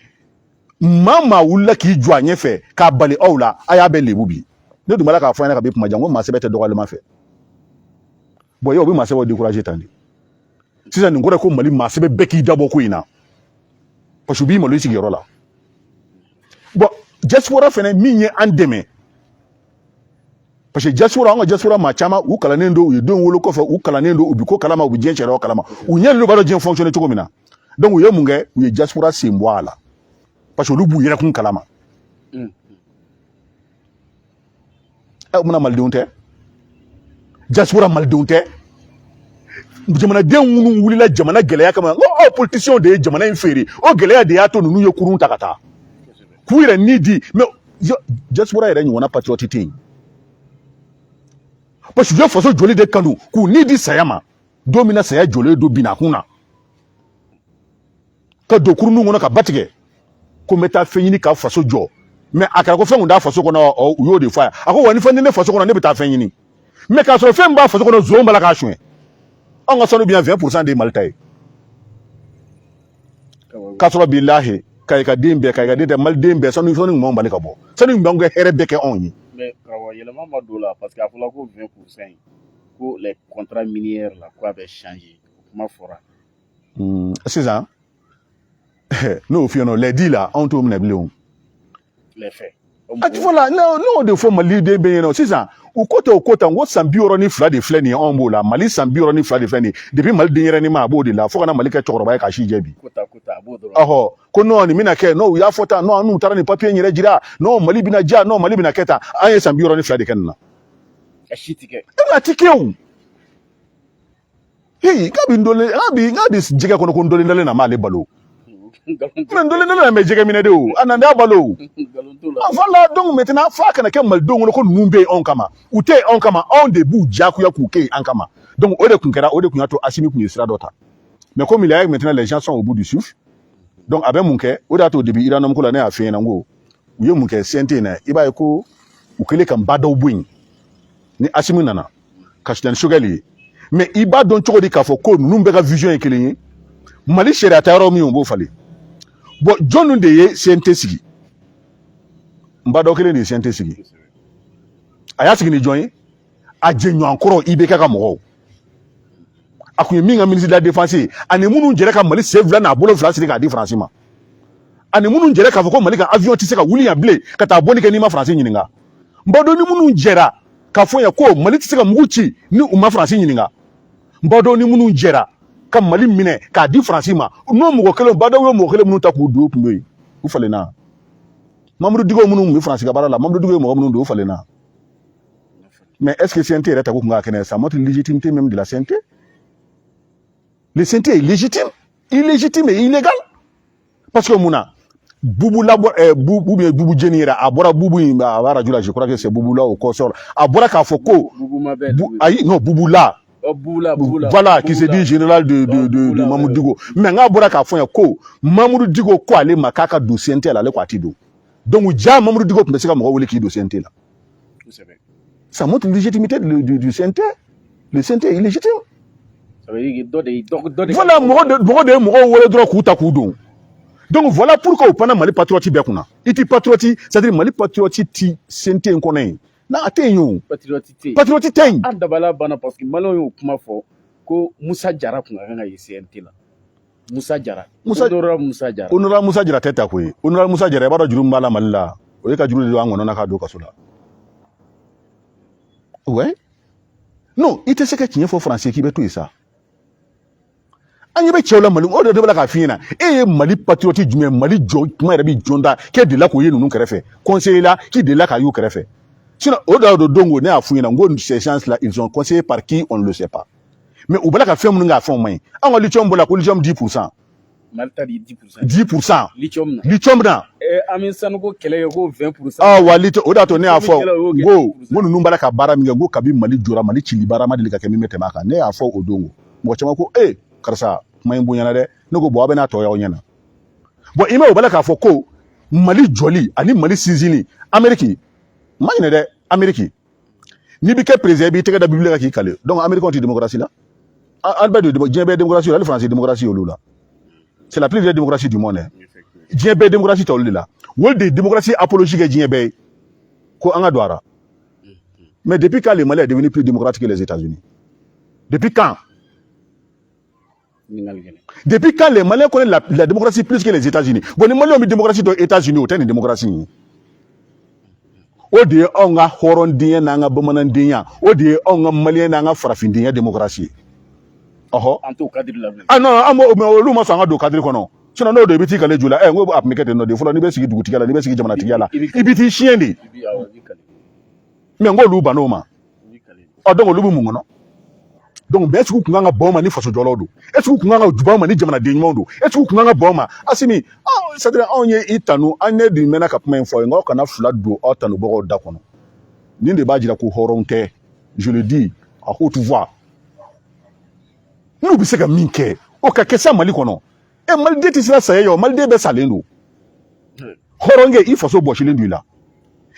[SPEAKER 2] maa wulila k'i jɔ a ɲɛfɛ k'a bali aw la a y'a bɛɛ lebu bi ne dun b'a la k'a fɔ a ɲɛna ka bɛ kuma jan ko maa sɛbɛ tɛ dɔgɔyalima fɛ bon yow o bɛ maa sɛbɛw décourager tan de sisan nin kɔrɔ ye ko Mali maa sɛbɛ bɛɛ k'i dabɔ ko in na parce que u b'i malo i sigiyɔrɔ la bon diaspora fɛnɛ min ye an dɛmɛ parce que diaspora an ka diaspora maa caman u kalannen don u ye denw wolo kɔfɛ u kalannen don u bi ko kalama u bi diɲɛ sariyaw kalama u ɲɛlen b'a dɔn diɲɛ fonctionner cogo min na donc u ye mun kɛ u ye diaspora sen bɔ a la parce que olu b'u yɛrɛkun kalama mun na malidenw tɛ diaspora malidenw tɛ jamanaden minnu wulila jamana gɛlɛya kama ko aw politiciens de ye jamana in feere o gɛlɛya de y'a to ninnu ye kurun ta ka taa k'u yɛrɛ ni di mais diaspora yɛrɛ ɲɔgɔnna patriote tɛ yen parce que u ye faso joli de kanu k'u ni di saya ma don min na saya jɔlen don binakun na ka don kurun kɔnɔ ka ba tigɛ ko n bɛ taa fɛn ɲini ka faso jɔ mais a kɛra ko fɛn kun t'a faso kɔnɔ u y'o de fɔ a ye a ko wa ni fɛn tɛ ne faso kɔnɔ ne bɛ taa fɛn ɲini mais k'a sɔrɔ fɛn min b'a faso kɔnɔ zon b'a la k'a suɲɛ anw ka sanu bɛ yan 20% de ye Mali ta ye k'a sɔrɔ bilahi ka den bɛɛ ka den tɛ maliden bɛɛ sanu ɲuman bali ka bɔ sanu ɲuman bɛ hɛrɛ bɛɛ kɛ anw ye
[SPEAKER 1] mais karamɔgɔ yɛlɛma ma don la parce que a fɔra ko 20% ko les contrats minières la ko a bɛ changer kuma fɔra
[SPEAKER 2] sisan n'o f'i ɲɛna les dits là anw t'o minɛ bilen o
[SPEAKER 1] les faits
[SPEAKER 2] a ti fɔ la n'o de fɔ maliden bɛɛ ɲɛna sisan u ko tɛ o ko tan n ko san 62 de filɛ nin ye anw b'o la Mali san 62 de filɛ nin ye depuis Mali denyɛrɛnin ma a b'o de la fo ka na Mali kɛ cɛkɔrɔba ye k'a si jɛ bi
[SPEAKER 1] a b'o dɔrɔn
[SPEAKER 2] ɔhɔ ko non nin bɛna kɛ non u y'a fɔ tan non n'u taara nin papier in yɛrɛ jira non Mali bɛna diya non Mali bɛna kɛ tan an ye san 62 de kɛ nin na
[SPEAKER 1] a si ti kɛ
[SPEAKER 2] a ti kɛ o hey k'a bi jɛgɛ kɔnɔ ko n dɔlen dalen na m'ale balo mais n dɔlen dalen na mɛ jɛgɛ minɛ de o a nan t'a balo voilà donc maintenant f'a kana kɛ malidenw kɔnɔ ko ninnu bɛ yen anw kama u tɛ yen anw kama anw de b'u diyagoya k'u kɛ yen an kama donc o de tun y'a to Asimi tun ye sira dɔ ta mais comme il y a maintenant les gens sont au bout du souffle donc a bɛ mun kɛ o de y'a to depuis Iranam ko la ne y'a f'i ɲɛna n ko u ye mun kɛ CNT na i b'a ye ko u kɛlen ka ba dɔw bɔ yen ni Asimi nana ka Sultani Choguel ye mais i b'a dɔn cogo di k'a fɔ ko ninnu bɛɛ ka vision ye kelen ye Mali sariya ta yɔrɔ min o b'o falen bon jɔnni de ye CNT sigi mbado kelen ni CNT sigi aya sigi ni jɔn ye a jɛɲɔgɔn kɔrɔ IBK ka mɔgɔw a kun ye min ka ministre de la défense ye ani minnu jɛra ka Mali sen fila n'a bolo fila siri k'a di France ma ani minnu jɛra k'a fɔ ko Mali ka avion tɛ se ka wuli yan bilen ka taa bɔli kɛ n'i ma France ɲininka mbado ni minnu jɛra k'a fɔ yan ko Mali tɛ se ka mugu ci ni u ma France ɲininka mbado ni minnu jɛra ka Mali minɛ k'a di France ma n'o mɔgɔ kelen mbado ye mɔgɔ kelen minnu ta k'u don u kun bɛ yen u falenna Mamadou Diko minnu bɛ France ka baara la Mamadou Diko ye mɔgɔ minnu don u falenna mais est-ce que CNT yɛrɛ ta ko kun ka kɛnɛ ça montre légitimité même de la CNT. Le CNT est légitime, illégitime et illégal. Parce que Mouna, Boubou Djeni, Abora Boubou, je crois que c'est Boubou là au consort. Abora Kafoko, non, Boubou là. Voilà, qui se dit général de Mamoudou Digo. Mais Abora Kafoko, Mamoudou Digo, quoi, les macaques du CNT à la Quatido. Donc, déjà, Mamoudou Digo, c'est comme Raouli qui est du CNT là. Ça montre la légitimité du CNT. Le CNT est illégitime. Voilà, donc voilà pourquoi au pendant Mali patriote bekuna. Iti patriote, c'est-à-dire Mali patriote ti sente nkone. Na atenyo. Patriote ten.
[SPEAKER 1] Adabala bana parce que malo yo kuma fo ko Musa Jara kunga nga CNT la. Musa Jara. Onora Musa Jara teta ko. Onora Musa Jara ba do juru mbala Malila. O ka juru do angono na ka do kasola. Ouais. Non, il te sait que tu es français qui veut tout ça. Anyebe chewla Mali o de bala ka fina Mali patriote jumé Mali jo kuma yɛrɛ bi jonda ke de la ko ye nunu kɛrɛfɛ conseiller la qui de la ka yu kɛrɛfɛ sinon o da do dongo ne a fuyina ngo ces gens là ils ont conseillé par qui on ne le sait pas mais u bala ka fɛn minnu ka fɛn man an ka lithium bola ko lithium 10% Malta di 10% lithium na Amin Sanogo kɛlɛ ko 20% wa lithium o da to ne a fɔ ngo nunu bala ka baara min kɛ ngo kabi Mali jora Mali cili baara ma deli ka kɛ min tɛmɛ a kan ne a fɔ o dongo mɔgɔ caman ko karisa kuma in bonyana dɛ ne ko bɔ a bɛ n'a tɔ y'aw ɲɛna bon i ma o bala k'a fɔ ko Mali jɔli ani Mali sinsinni Amérique ma ɲinɛ dɛ Amérique n'i bi kɛ président i b'i tɛgɛ da Bible kan k'i kale donc Américain tɛ démocratie la Albert de diɲɛ bɛɛ démocratie la France démocratie olu la c'est la plus vieille démocratie du monde diɲɛ bɛɛ démocratie tɛ olu de la wali de démocratie apologique kɛ diɲɛ bɛɛ ye ko an ka don a la mais depuis quand le Mali est devenu plus démocratique que les États-Unis depuis quand? Depuis quand les Maliens connaissent la démocratie plus que les États-Unis? Bon, les Maliens ont mis démocratie aux États-Unis, autant de démocratie. Odi on a Horondien, nanga Bomanandien, Odi on a Malien, nanga Farafindien démocratie. Oh, ah non, Luma Sanga do cadre kono. Sinon, no de biti kale jula, on va appliquer no de fola ni besi dugutigala, ni besi jamanatigala. Ibiti chiendi. Mais on go luba no ma. Ah donc lubu mungono. Donc est-ce que kunga boma ni faso jolodo est-ce que kunga jubama ni jamana de nyimondo est-ce que kunga boma asimi c'est-à-dire onye itanu anye di mena ka pmen fo ngo kana fula do otanu bogo da kono ni de ba jira ko horonte je le dis à haute voix nous bi se ka minke o ka kesa Mali kono e Mali de tisira saye yo Mali de be salendo horonge i faso bochilendu la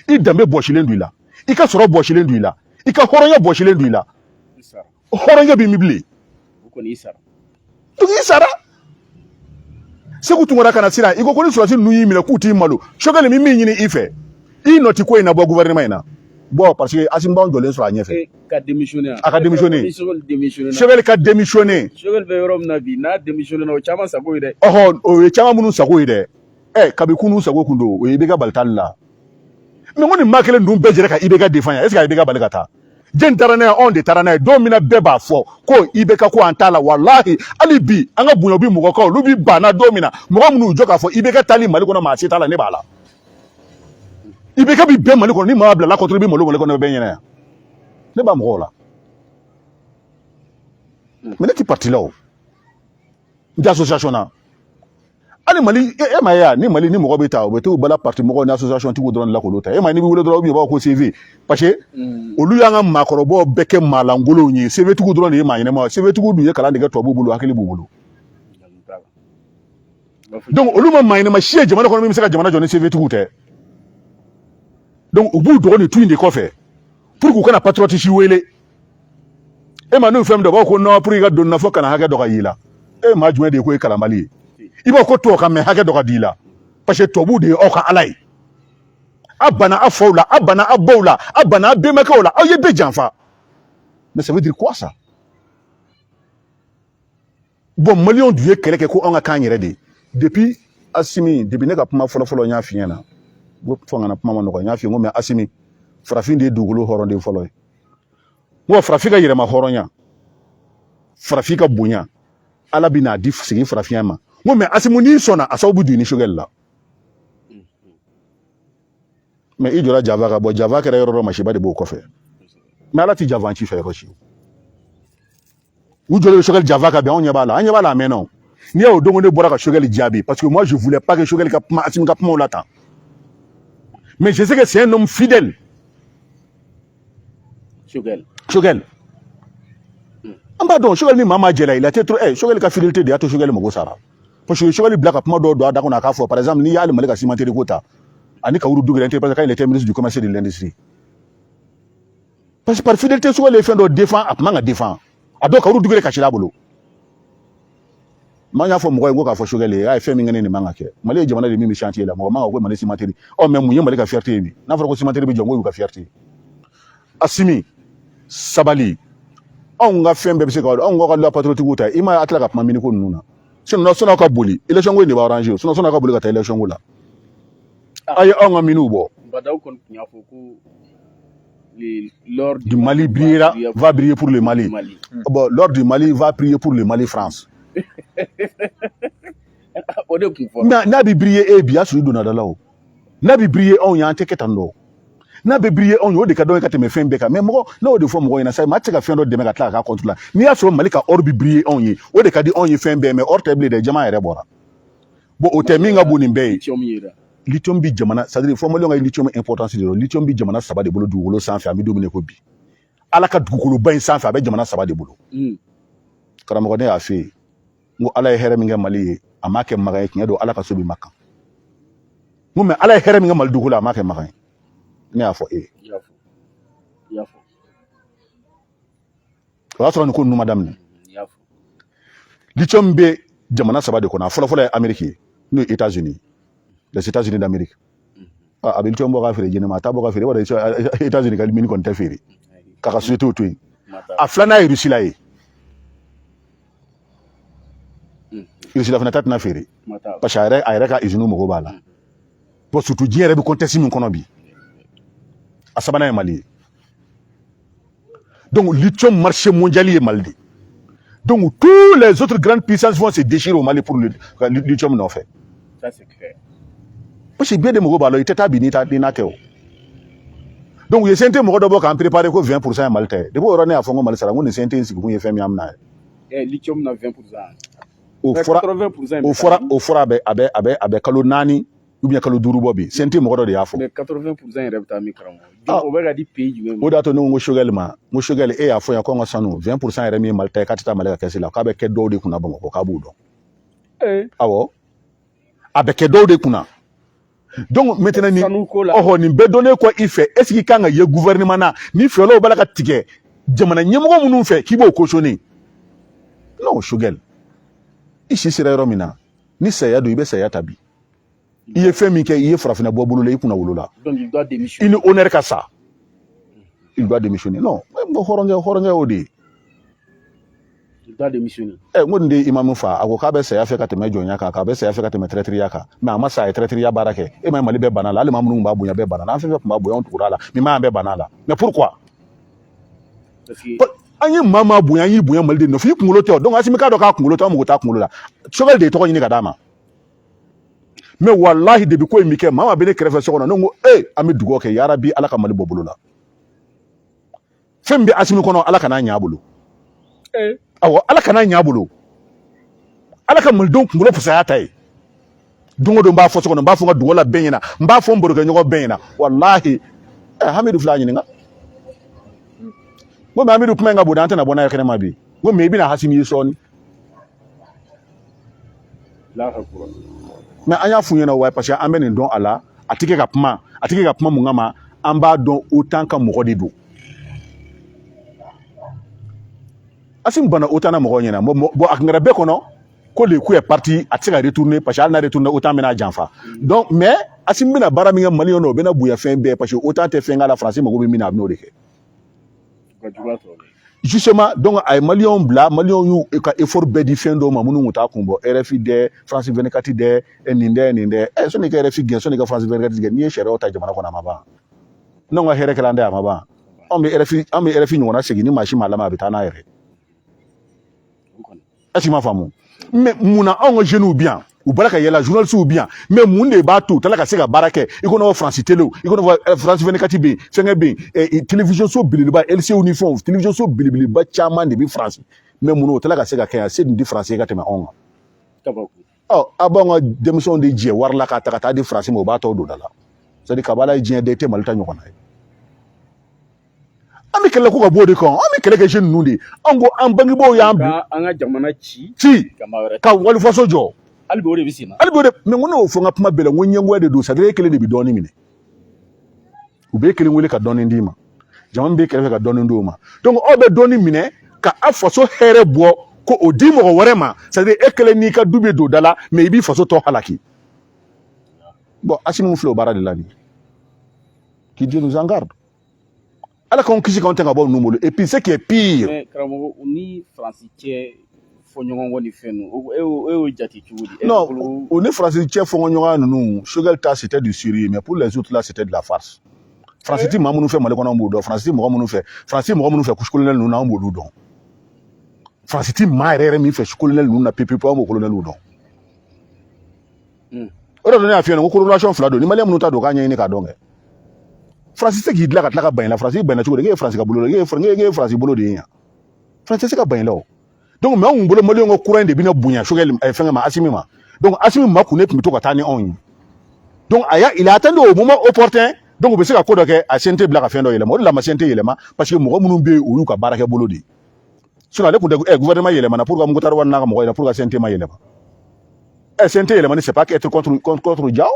[SPEAKER 1] i dambe bochilendu la i ka soro bochilendu la i ka horonge bochilendu la Horonge bi mibli uko ni isara to isara se ku tungora kana sira iko ko ni sulasi nuyi mile ku ti malo shogale mi mi nyini ife I noti ko ina bo gouvernement ina bon parce que asimba ndole so anyefe ka démissionner shogale ka démissionner shogale be rom na bi na démissionner no chama sago ide o chama munu sago ide kabi kunu sago kundo o ibega baltalla mais ngoni makele ndum bejere ka ibega defanya est ce que ibega balgata jen tarane on de tarane domina beba fo ko ibeka ko antala wallahi ali bi anga bunyo bi mugo ko lubi bana domina mugo munu joka fo ibeka tali Mali ko na ma tala ne bala ibeka bi be Mali ko ni ma bla la contre bi Mali ko ne be nyene ne ba mugo la mais ne ti parti là d'association na ani Mali maya ni Mali ni mugo be ta o be to bala parti mugo ni association ti ko don la ko lota ma ni bi wolo do bi ba ko CV parce que olu yanga makorobo beke malangolo nyi CV tugu dron ni ma nyene ma CV tugu du ye kala ndege to bubulu akili bubulu donc olu ma nyene ma chie jamana ko mi saka jamana joni CV tugu te donc obu do ni tuinde ko fe pour ko kana patriote shi wele ma no fem de ba ko no pour ga don na fo kana haga do ga yila ma juma de ko e kala Mali ibo ko to ka me haga do ga dila parce que to bu de o ka alai
[SPEAKER 2] Abana a faula, abana a boula, abana a bemakaola, aye bejanfa. Mais ça veut dire quoi ça? Bon, million du kele ko on a kanyere de. Depuis Assimi, depuis ne ka puma folo nya fiena. Bo fanga puma no nya fiena, mais Assimi farafin de dugulu horon de folo. Mo farafika yere ma horonya. Farafika bunya. Ala bina di sigi farafin ma. Mo mais Assimi ni sona asabu du ni shogel la. Mais il dira Java bo Java kere yoro ma shiba de bo kofe. Mais ala ti Java anti fe roshi. Ou jole shogel Java ka be on yebala mais non. Ni au dongo ne bora ka shogel Diaby parce que moi je voulais pas que shogel ka Assimi ka puma lata. Mais je sais que c'est un homme fidèle. Shogel. Ambadon Shogel ni mama jela il a été trop Shogel ka fidélité de ato Shogel mo sara. Parce que Shogel black a puma do da ko na ka fo par exemple ni ya le malika cimenterie kota. Ani ka wuru dugre parce que il était ministre du commerce et de l'industrie. Parce que par fidélité Shogel les fin do défend a manga défend. Ado ka wuru dugre ka chila bolo. Manya fo mo ko ka fo Shogel ay fait mi ngene ni manga ke. Malé jamana de mi chantier la mo manga ko malé cimenterie. Oh même mu malika fierté bi. Na fo ko cimenterie bi jongo ka fierté. Assimi sabali on ga fembe be se ko on ga la patriotique wuta ima atla ka pama mini ko nuna sinon sona ka boli election go ni ba arranger sinon sona ka boli ka ta election go la ay on ga minu bo
[SPEAKER 1] badaw kon nya fo ko l'ordre
[SPEAKER 2] du Mali va briller pour le Mali. Bon, l'ordre du Mali va prier pour le Mali France. Na bi briller e bia su do na dala o na bi briller on ya ante ketando na be briller on yo de ka don ka te me fembe ka mais mo na o de fo mo ina sai ma te ka fendo de me ka tla ka contrôler ni ya so malika or bi briller on yi o de ka di on yi fembe mais or table de jama ere bora bo o te minga bu ni be lithium bi jamana ça dire fo mo longa lithium importance de lithium bi jamana saba de bolo du wolo sans faire mi dominer ko bi ala ka dugukolo ban sans faire be jamana saba de bolo kara mo ne a fe ngo ala here mi nga mali amake magay ki do ala ka so bi makka mo me ala here mi nga mal dugukolo amake magay ne a fo
[SPEAKER 1] yafo
[SPEAKER 2] waso ni ko nu madame ni yafo lithium be jamana saba de ko na folo Amérique no États-Unis les États-Unis d'Amérique abil lithium bo ka fere jene mata bo ka fere wala États-Unis ka mini kon ta fere ka société o to a flana e Russie la e Russie la fana tat na fere parce que ayre ka izinu mo go bala bo surtout diere be contexte min kono bi Asabana est Mali. Donc, lithium marché mondial est Mali. Donc, tous les autres grandes puissances vont se déchirer au Mali pour le lithium non fait.
[SPEAKER 1] Ça, c'est clair.
[SPEAKER 2] Parce que bien de Mogoba, il était habillé à l'Inateo. Donc, il y a certains mots d'abord qui ont préparé 20% à Maltais. Depuis qu'on est à fond, Maltais, on est certains qui ont fait miamna.
[SPEAKER 1] Et lithium n'a 20%.
[SPEAKER 2] Au fora, avec Kalonani. Ou bien que le Durubobi, c'est un peu moins de Afro.
[SPEAKER 1] Mais 80% est répété à Mikram. Donc, on va dire pays du même.
[SPEAKER 2] Au dato nous, mon Shogel est à fond, à Congo Sanou, 20% est remis Maltais, 4 Malais, Kassila, avec Kedo de Kunabon, au Kaboudo. Ah bon? Avec Kedo de Kuna. Donc, maintenant, on ne donner quoi il fait. Est-ce qu'il y a un gouvernement, ni fait l'eau, balaka ticket, Jamana, n'y a pas de fait, qui va cochonner. Non, Shogel. Ici, c'est Romina. Ni Sayadou, il est Tabi. Il est fait Mickey, il est frappé à Boboulou, il
[SPEAKER 1] donc il doit démissionner.
[SPEAKER 2] Il ne honneur qu'à ça. Il doit démissionner. Non, il
[SPEAKER 1] doit démissionner.
[SPEAKER 2] Moi, je dis, Imam Fa, à Wakabe, c'est à faire que tu me joignes, à Kabe, c'est à faire que tu me traites Riaka. Mais à Massa, est traité à Barake. Et même Malibé Banala, le Mamoun Babouya Banana, fait que Mabouya, tout là, mais Mambe Banala. Mais pourquoi?
[SPEAKER 1] Parce que.
[SPEAKER 2] Aïe, Mama Bouya, Bouya Malde, ne fit Kumuloto, donc Asimika Doka Kumuloto, Mouta Kumula. Cheval de Torin Kadama. Mais wallahi depuis ko mi ke mama bene crève so non ami dugo ke ya rabbi ala ka mali bobulu la fembe asimi kono ala kana nyaabulu awo ala kana nyaabulu ala ka mul donc ngulo fusa ya tay dungo do mba fo so kono mba fo nga dugo la benyina mba fo mboro ke nyogo benyina wallahi hamidu fulani nga mo ma hamidu kuma nga bodanta na bona yakene mabi mo me bi na hasimi yesoni
[SPEAKER 1] la hakura.
[SPEAKER 2] Mais anya funyena wa parce que amene don ala atike ka puma mungama amba don autant ka mogodi do asim bana autant na mogonyena bo akngara be kono ko le coup est parti atika retourner parce que elle n'a retourné autant mena janfa donc mais Asimi bɛna baara min kɛ Maliyɛn na o bɛna bonya fɛn bɛɛ parce que autant tɛ fɛn k'a la France mago bɛ min na a bɛn'o de kɛ. Justement donc a ye Maliyɛnw bila Maliyɛnw y'u ka effort bɛɛ di fɛn dɔw ma minnu tun t'a kun bɔ RFI dɛ France 24 dɛ nin dɛ sɔnni ka RFI gɛn sɔnni ka France 24 gɛn n'i ye sariyaw ta jamana kɔnɔ a ma ban n'anw ka hɛrɛ kɛla an dɛ a ma ban anw bɛ RFI ɲɔgɔnna segin ni mansin m'a lama a bɛ taa n'a yɛrɛ est-ce que i m'a faamu mais mun na anw ka jeunes bi yan u bala ka yɛlɛ journalistes bi yan mais mun de b'a to u tala ka se ka baara kɛ i ko n'o France télé i ko n'o France 24 bɛ yen fɛnkɛ bɛ yen télévision so belebeleba LCO ni fɛnw télévision so belebeleba caman de bɛ France mais mun na u tala ka se ka kɛ yan se nin di France ye ka tɛmɛ anw kan a b'anw ka denmisɛnw de jɛ wari la k'a ta ka taa di France ma u b'a tɔw don da la c'est à dire kabala ye diɲɛ de tɛ Mali ta ɲɔgɔn na ye an bɛ kɛlɛ ko ka bɔ o de kan an bɛ kɛlɛ kɛ jeunes ninnu de an ko an bangebaaw y'an bila
[SPEAKER 1] an ka jamana ci
[SPEAKER 2] ka walifaso jɔ
[SPEAKER 1] hali bi o de bɛ sen na
[SPEAKER 2] hali bi o de mais n ko n'o fɔ n ka kuma bɛɛ la n ko ɲɛngoya de don c'est à dire e kelen de bɛ dɔɔnin minɛ u bɛ e kelen wele ka dɔɔnin d'i ma jama bɛ kɛrɛfɛ ka dɔɔnin d'o ma donc aw bɛ dɔɔnin minɛ ka a faso hɛrɛ bɔ ko o di mɔgɔ wɛrɛ ma c'est à dire e kelen n'i ka du bɛ don da la mais i b'i faso tɔ halaki bon Assimi filɛ o baara de la nin que Dieu nous en garde ala k'anw kisi k'anw tɛ ka bɔ ninnu bolo et puis ce qui est pire
[SPEAKER 1] mais karamɔgɔ u ni France cɛ fɔɲɔgɔnkɔ ni fɛn ninnu e y'o jate cogo di
[SPEAKER 2] non o ni France cɛ fɔɲɔgɔnya ninnu Choguel ta c'était du sérieux mais pour les autres là c'était de la farce France ti maa minnu fɛ Mali kɔnɔ an b'o dɔn France ti mɔgɔ minnu fɛ couche colonel ninnu an b'olu dɔn France ti maa yɛrɛ min fɛ colonel ninnu na pepewu an b'o colonel dɔn o de la ne y'a f'i ɲɛna ko corrélation fila don ni Maliyɛn minnu ta don k'a ɲɛɲini k'a dɔn kɛ France tɛ k'i dilan ka tila ka ban i la France banna cogo di e ye France ka bolo la e ye France bolo de ye yan France tɛ se ka ban i la o donc mais anw bolo Maliyɛnw ka courant de bɛna bonya Choguel fɛngɛ ma Assimi ma donc Assimi ma kun ne tun bɛ to ka taa ni anw ye donc il a attendu au moment opportun donc u bɛ se ka ko dɔ kɛ a CNT bila ka fɛn dɔ yɛlɛma o de la ma CNT yɛlɛma parce que mɔgɔ minnu bɛ yen o y'u ka baarakɛ bolo de ye sinon ale tun tɛ gouvernement yɛlɛmana pour que Mukutari Wade n'a ka mɔgɔ yɛlɛma pour que CNT ma yɛlɛma CNT yɛlɛmani c'est pas être contre Diao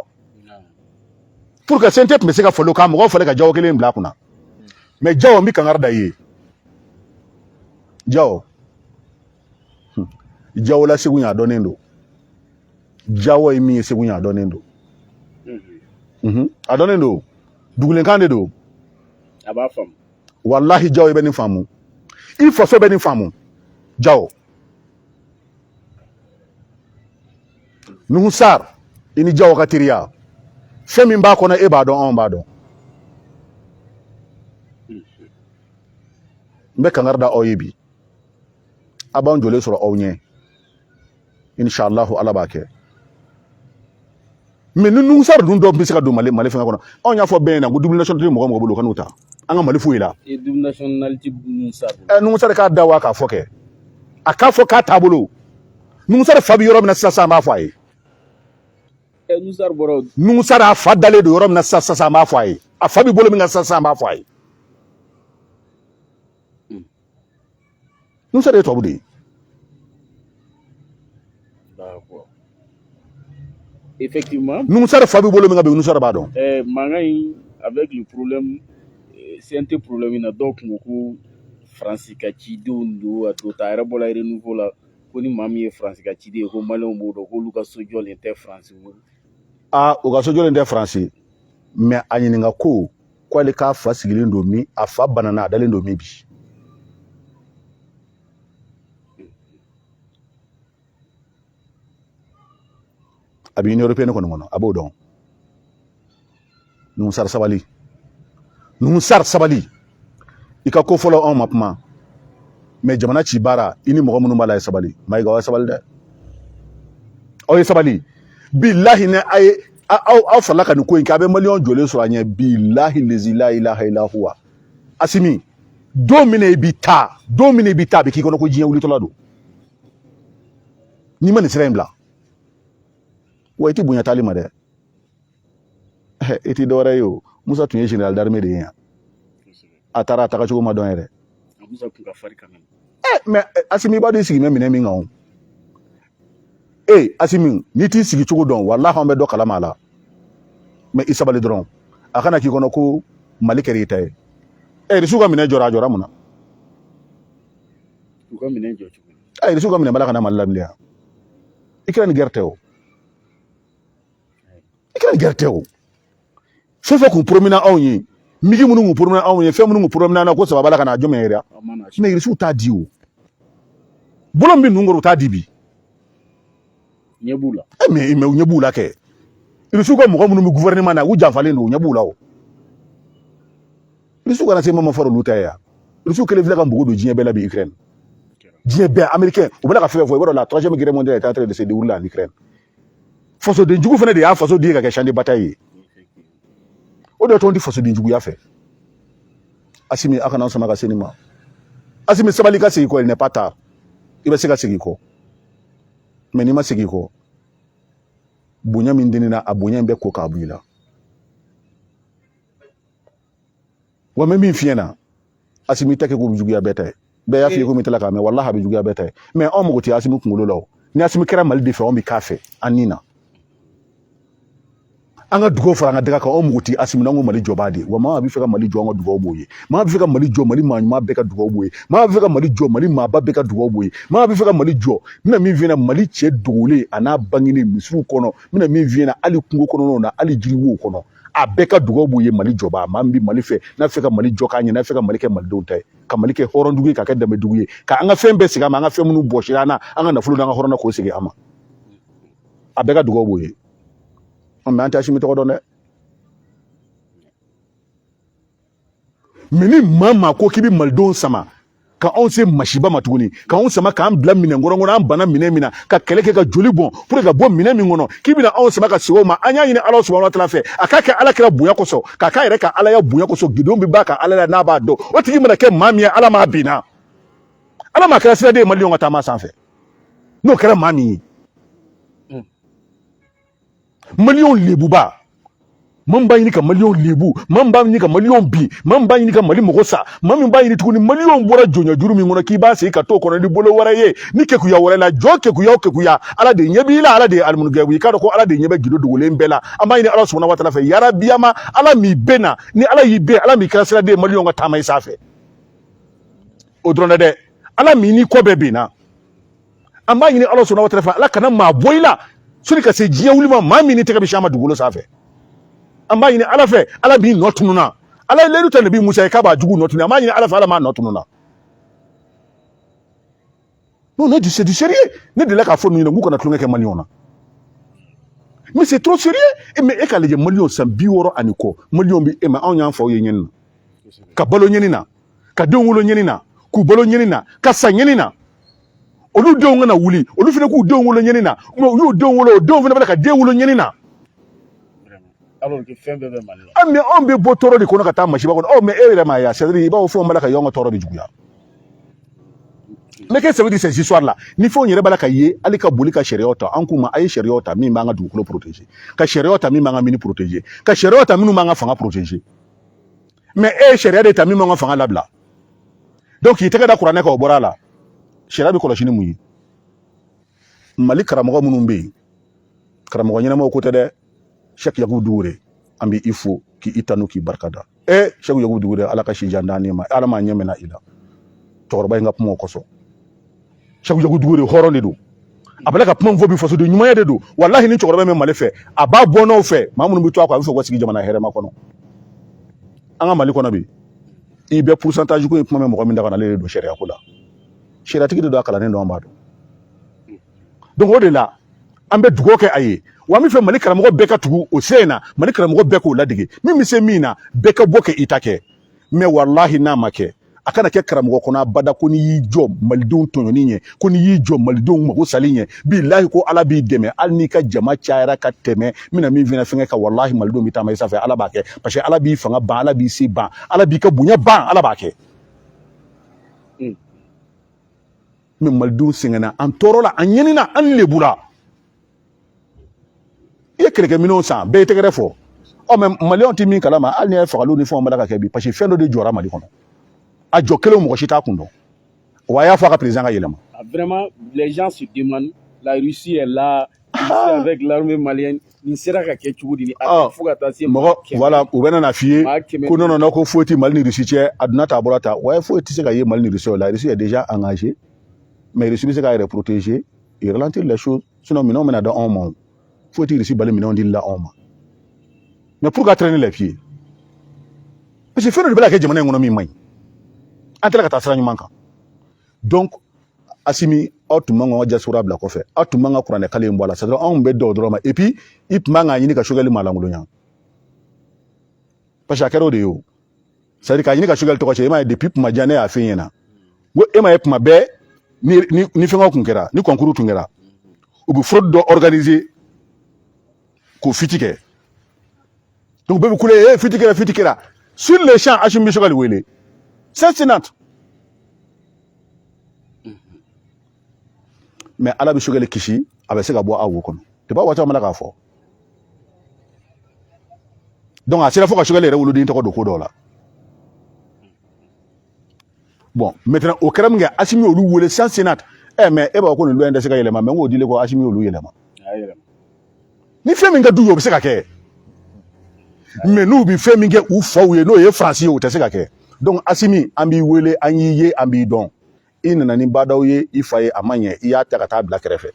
[SPEAKER 2] pour que CNT tun bɛ se ka falo k'a mɔgɔw falen ka Diao kelen bila a kunna mais Diao n bɛ kangari da i ye Diao la Segu ɲa dɔnnen don Diao ye min ye Segu ɲa dɔnnen don a dɔnnen don dugulenkan de don
[SPEAKER 1] a b'a faamu
[SPEAKER 2] wallahi Diao i bɛ nin faamu i faso bɛ nin faamu Diao Nuhu Sarr i ni Diao ka teriya fɛn min b'a kɔnɔ e b'a dɔn anw b'a dɔn n bɛ kangari da aw ye bi a b'an jɔlen sɔrɔ aw ɲɛ inshallah ala b'a kɛ mais ni Nuhu Sarr dun dɔw bɛ se ka don Mali fɛngɛ kɔnɔ anw y'a fɔ bɛɛ ɲɛna ko double nationalité mɔgɔ mɔgɔ bolo ka n'u ta an ka Mali foyi la
[SPEAKER 1] double nationalité
[SPEAKER 2] Nuhu Sarr k'a da wa k'a fɔ kɛ a k'a fɔ k'a t'a bolo Nuhu Sarr fa bɛ yɔrɔ min na sisan an b'a fɔ a ye Nuhu Sarr a fa dalen don yɔrɔ min na sisan an b'a fɔ a ye a fa bɛ bolo min kan sisan an b'a fɔ a ye Nuhu Sarr ye tubabu de ye
[SPEAKER 1] effectivement
[SPEAKER 2] Nuhu Sarr fa bɛ bolo min kan bi Nuhu Sarr b'a dɔn
[SPEAKER 1] mankan in avec le problème CNT problème na dɔw kun ko ko France ka cidenw don a to ta yɛrɛ bɔla renouveau la ko ni maa min ye France ka ciden ye ko Maliyɛnw b'o dɔn k'olu ka so jɔlen tɛ France bolo
[SPEAKER 2] u ka so jɔlen tɛ France mais a ɲininka ko k'ale k'a fa sigilen don min a fa banana a dalen don min bi a bɛ Union européenne kɔni kɔnɔ a b'o dɔn Nuhu Sarr sabali i ka ko fɔlɔ anw ma kuma mais jamana ci baara i ni mɔgɔ minnu b'a la ye sabali Mayiga aw ye sabali dɛ aw ye sabali billahi ne aw farala ka nin ko in kɛ a bɛ Maliyɛnw jɔlen sɔrɔ a ɲɛ billahi lezi la ilaha illa huwa Assimi don min i b'i ta a bɛ k'i kɔnɔ ko diɲɛ wulitɔla don n'i ma nin sira in bila wa i tɛ bonya taali ma dɛ i tɛ dɔwɛrɛ ye o Musa tun ye général d'armée de ye yan a taara a tagacogo ma dɔn yɛrɛ mais Assimi i b'a dɔn i sigi bɛ minɛ min kan o Assimi n'i t'i sigi cogo dɔn wallahi an bɛ dɔ kalama a la mais i sabali dɔrɔn a kana k'i kɔnɔ ko Mali kɛra i ta ye Irisiw ka minɛ jɔra a jɔra mun na Irisiw ka minɛ bala ka na Mali la bilen yan i kɛra ni guerre tɛ o fɛn k'u promena anw ye migi minnu k'u promena anw ye fɛn minnu k'u promena na ko sababa la ka na jɔn yɛrɛ mais irisiw t'a di o bolo min ninnu kɔrɔ u t'a di bi
[SPEAKER 1] ɲɛ b'u la
[SPEAKER 2] mais u ɲɛ b'u la kɛ irisiw ka mɔgɔ minnu bɛ gouvernement na u janfalen don u ɲɛ b'u la o irisiw kana se ma fɔra olu ta ye yan irisiw kelen filɛ ka npogo don diɲɛ bɛɛ la bi Ukraine diɲɛ bɛɛ américain u bɛna ka fɛn fɔ i b'a dɔn la troisième guerre mondiale est en train de se dérouler en Ukraine fasodenjugu fana de y'a faso di ka kɛ champ de bataille ye o de tɔn di fasodenjuguya fɛ Asimi a kana sama ka se nin ma Asimi sabali ka segin kɔ il n'est pas tard i bɛ se ka segin kɔ mais n'i ma segin kɔ bonya min denina a bonya in bɛ ko k'a bɔ i la wa n bɛ min f'i ɲɛna Asimi tɛ kɛ ko juguya bɛɛ ta ye bɛɛ y'a f'i ye ko min tɛ la k'a mɛn walahi a bɛ juguya bɛɛ ta ye mais anw mago tɛ Asimi kunkolo la o ni Asimi kɛra Mali de fɛ anw bɛ k'a fɛ an ni na an ka dugawu fara an ka daga kan anw mago tɛ Asimi na an ko Mali jɔbaa de wa maa bɛ fɛ ka Mali jɔ an ka dugawu b'o ye maa bɛ fɛ ka Mali jɔ Mali maa ɲuman bɛɛ ka dugawu b'o ye maa bɛ fɛ ka Mali jɔ Mali maaba bɛɛ ka dugawu b'o ye maa bɛ fɛ ka Mali jɔ n bɛna min f'i ɲɛna Mali cɛ dogolen a n'a bangenen misiw kɔnɔ n bɛna min f'i ɲɛna hali kungo kɔnɔnaw na hali jiriwow kɔnɔ a bɛɛ ka dugawu b'o ye Mali jɔbaa maa min bɛ Mali fɛ n'a fɛ ka Mali jɔ k'a ɲɛ n'a fɛ ka Mali kɛ malidenw ta ye ka Mali kɛ hɔrɔndugu ye ka kɛ danbedugu ye ka an ka fɛn bɛɛ segin a ma an ka fɛn minnu bɔsira an na an ka nafolo n'an ka hɔrɔnya k'o segin a ma a bɛɛ ka dugawu b'o ye mais an tɛ Asimi tɔgɔ dɔn dɛ mais ni maa ko k'i bɛ malidenw sama ka anw se masiba ma tuguni ka anw sama k'an bila minɛn kɔnɔ an bana minɛn min na ka kɛlɛ kɛ ka joli bɔn pour que ka bɔ minɛn min kɔnɔ k'i bɛna anw sama ka se o ma an y'a ɲini Ala subahanahu wa taala fɛ a k'a kɛ Ala kira bonya kosɔn k'a k'a yɛrɛ ka Alaya bonya kosɔn gidenw bɛ b'a ka Ala la n'a b'a dɔn o tigi mana kɛ maa min ye Ala m'a binna Ala m'a kɛra siraden ye maliyɛnw ka taama sanfɛ n'o kɛra maa min ye maliyɛnw lebuba man b'a ɲini ka maliyɛnw lebu man b'a ɲini ka maliyɛnw bi man b'a ɲini ka Mali mɔgɔ sa man min b'a ɲini tuguni maliyɛnw bɔra jɔnya juru min kɔnɔ k'i b'a segin ka t'o kɔnɔ ni bolo wɛrɛ ye ni kekuya wɛrɛ la jɔ kekuya o kekuya Ala de ɲɛ b'i la Ala de ye alimunugɛbu i k'a dɔn ko Ala de ɲɛ bɛ gindo dogolen bɛɛ la an b'a ɲini Ala subahanahu wa taala fɛ yarabiyama Ala m'i bɛn na ni Ala y'i bɛn Ala m'i kɛra siraden maliyɛnw ka taama i sanfɛ o dɔrɔn tɛ dɛ Ala m'i ni kɔ bɛɛ benna an b'a ɲini Ala subahanahu wa taala fɛ Ala kana maa bɔ i la sani ka se diɲɛ wuli ma maa min ni tɛgɛ bɛ si a ma dugukolo sanfɛ an b'a ɲini Ala fɛ Ala b'i nɔ tununa Ala ye layidu ta Nabi Musa ye k'a b'a jugu nɔ tunun an b'a ɲini Ala fɛ Ala m'a nɔ tununa non non c'est du sérieux ne delila k'a fɔ ninnu ɲɛna k'u kana tulonkɛ kɛ maliyɛnw na mais c'est trop sérieux mais e k'a lajɛ maliyɛnw san 60 ani kɔ maliyɛnw bɛ e ma anw y'an faw ye ɲɛni na ka balo ɲɛni na ka denw wolo ɲɛni na k'u balo ɲɛni na ka sa ɲɛni na olu denw kana wuli olu fana k'u denw wolo ɲɛni na u y'u denw wolo o denw fana bɛ ka den wolo ɲɛni na
[SPEAKER 1] alors que fɛn bɛɛ bɛ Mali la
[SPEAKER 2] mais anw bɛ bɔ tɔɔrɔ de kɔnɔ ka taa masiba kɔnɔ mais e yɛrɛ ma ye c'est à dire i b'a fɔ fɛnw b'a la ka y'anw ka tɔɔrɔ de juguya mais qu'est-ce que ça veut dire ces histoires là ni fɛnw yɛrɛ b'a la ka ye hali ka boli ka sariyaw ta an k'u ma a ye sariyaw ta min b'an ka dugukolo protéger ka sariyaw ta min b'an ka mini protéger ka sariyaw ta minnu b'an ka fanga protéger mais e ye sariya de ta min b'an ka fanga labila donc k'i tɛgɛ da kuranɛ kan o bɔra a la sariya bɛ kɔlɔsi ni mun ye Mali karamɔgɔ minnu bɛ yen karamɔgɔ ɲɛnamaw ko tɛ dɛ Cheikh Yakubu Dugure an bɛ i fo k'i tanu k'i barikada Cheikh Yakubu Dugure Ala ka si jan d'an ma Ala m'a ɲɛ minɛ i la cɛkɔrɔba in ka kumaw kɔsɔn Cheikh Yakubu Dugure hɔrɔn de don a bɛ ka kuma fɔ bi fasoden ɲumanya de don walahi ni cɛkɔrɔba bɛ Mali fɛ a b'a bɔ n'aw fɛ maa minnu bɛ to a kɔ a bɛ fɛ k'o sigi jamana hɛrɛma kɔnɔ an ka Mali kɔnɔ bi i bɛ pourcentage ko in kuma mɛn mɔgɔ min da ka na ale de don sariya ko la sariyatigi de don a kalannen don an b'a dɔn donc o de la an bɛ dugawu kɛ a ye wa min fɛ Mali karamɔgɔ bɛɛ ka tugu o sira in na Mali karamɔgɔ bɛɛ k'o ladege min bɛ se min na bɛɛ ka bɔ kɛ i ta kɛ mais walahi n'a ma kɛ a kana kɛ karamɔgɔ kɔnɔ abada ko n'i y'i jɔ malidenw tɔɲɔni ɲɛ ko n'i y'i jɔ malidenw mago sali ɲɛ bilahi ko Ala b'i dɛmɛ hali n'i ka jama cayara ka tɛmɛ n bɛna min fɛnɛ fɛngɛ ka walahi malidenw bɛ taama i sanfɛ Ala b'a kɛ parce que Ala b'i fanga ban Ala b'i se ban Ala b'i ka bonya ban Ala b'a kɛ mais malidenw sɛgɛnna an tɔɔrɔ la an ɲɛnina an lebura i ye kɛlɛkɛminɛnw san bɛɛ ye tɛgɛrɛ fɔ mais maliyɛnw tɛ min kalama hali ni ye fagaliw ni fɛnw bala ka kɛ bi parce que fɛn dɔ de jɔra Mali kɔnɔ a jɔ kelen mɔgɔ si t'a kun dɔn wa a y'a fɔ a ka président ka yɛlɛma
[SPEAKER 1] vraiment les gens se demandent la Russie est là avec l'armée malienne nin sera ka kɛ cogo di fo ka taa se
[SPEAKER 2] mɔgɔ voilà u bɛna na f'i ye ko non ko foyi tɛ Mali ni Russie cɛ a donna ta a bɔra ta wa foyi tɛ se ka ye Mali ni Russie la Russie est déjà engagée mais Russie bɛ se k'a yɛrɛ protéger et ralentir les choses sinon minɛnw bɛna da anw ma foyi tɛ Russie bali minɛnw dili la anw ma mais pourquoi traîner les pieds? Parce que fɛn dɔ de bɛ ka kɛ jamana in kɔnɔ min man ɲi an tɛla ka taa sira ɲuman kan. Donc Asimi aw tun man ka diaspora bila kɔfɛ aw tun man ka kuranɛ kale in bɔ a la c'est à dire anw bɛ dɔw dɔrɔn ma et puis i tun man ka ɲini ka Choguel malangolonya parce que a kɛra o de ye o c'est à dire ka ɲini ka Choguel tɔgɔ cɛ i m'a ye depuis kuma jan ne y'a fɛ ɲɛna ko e m'a ye kuma bɛɛ ni fɛngɛw tun kɛra ni concours tun kɛra u bɛ fraude dɔ organiser k'o fiti kɛ donc bɛɛ bɛ kule fiti kɛra sur les champs Asimi bɛ Choguel wele c'est Sénat. Mais ala bɛ Choguel kisi a bɛ se ka bɔ aw wo kɔnɔ tɛ b'a waati min na k'a fɔ donc a sera fo ka Choguel yɛrɛ woloden tɔgɔ don ko dɔw la bon maintenant o kɛra min kɛ Asimi olu wele sans Sénat mais e b'a fɔ ko nin loi in tɛ se ka yɛlɛma mais n k'o dilen ko Asimi olu yɛlɛma ni fɛn min ka d'u ye o bɛ se ka kɛ mais n'u bɛ fɛn min kɛ u faw ye n'o ye Faransi ye o tɛ se ka kɛ donc Asimi an b'i wele an y'i ye an b'i dɔn i nana ni badaw ye i fa ye a ma ɲɛ i y'a ta ka taa bila kɛrɛfɛ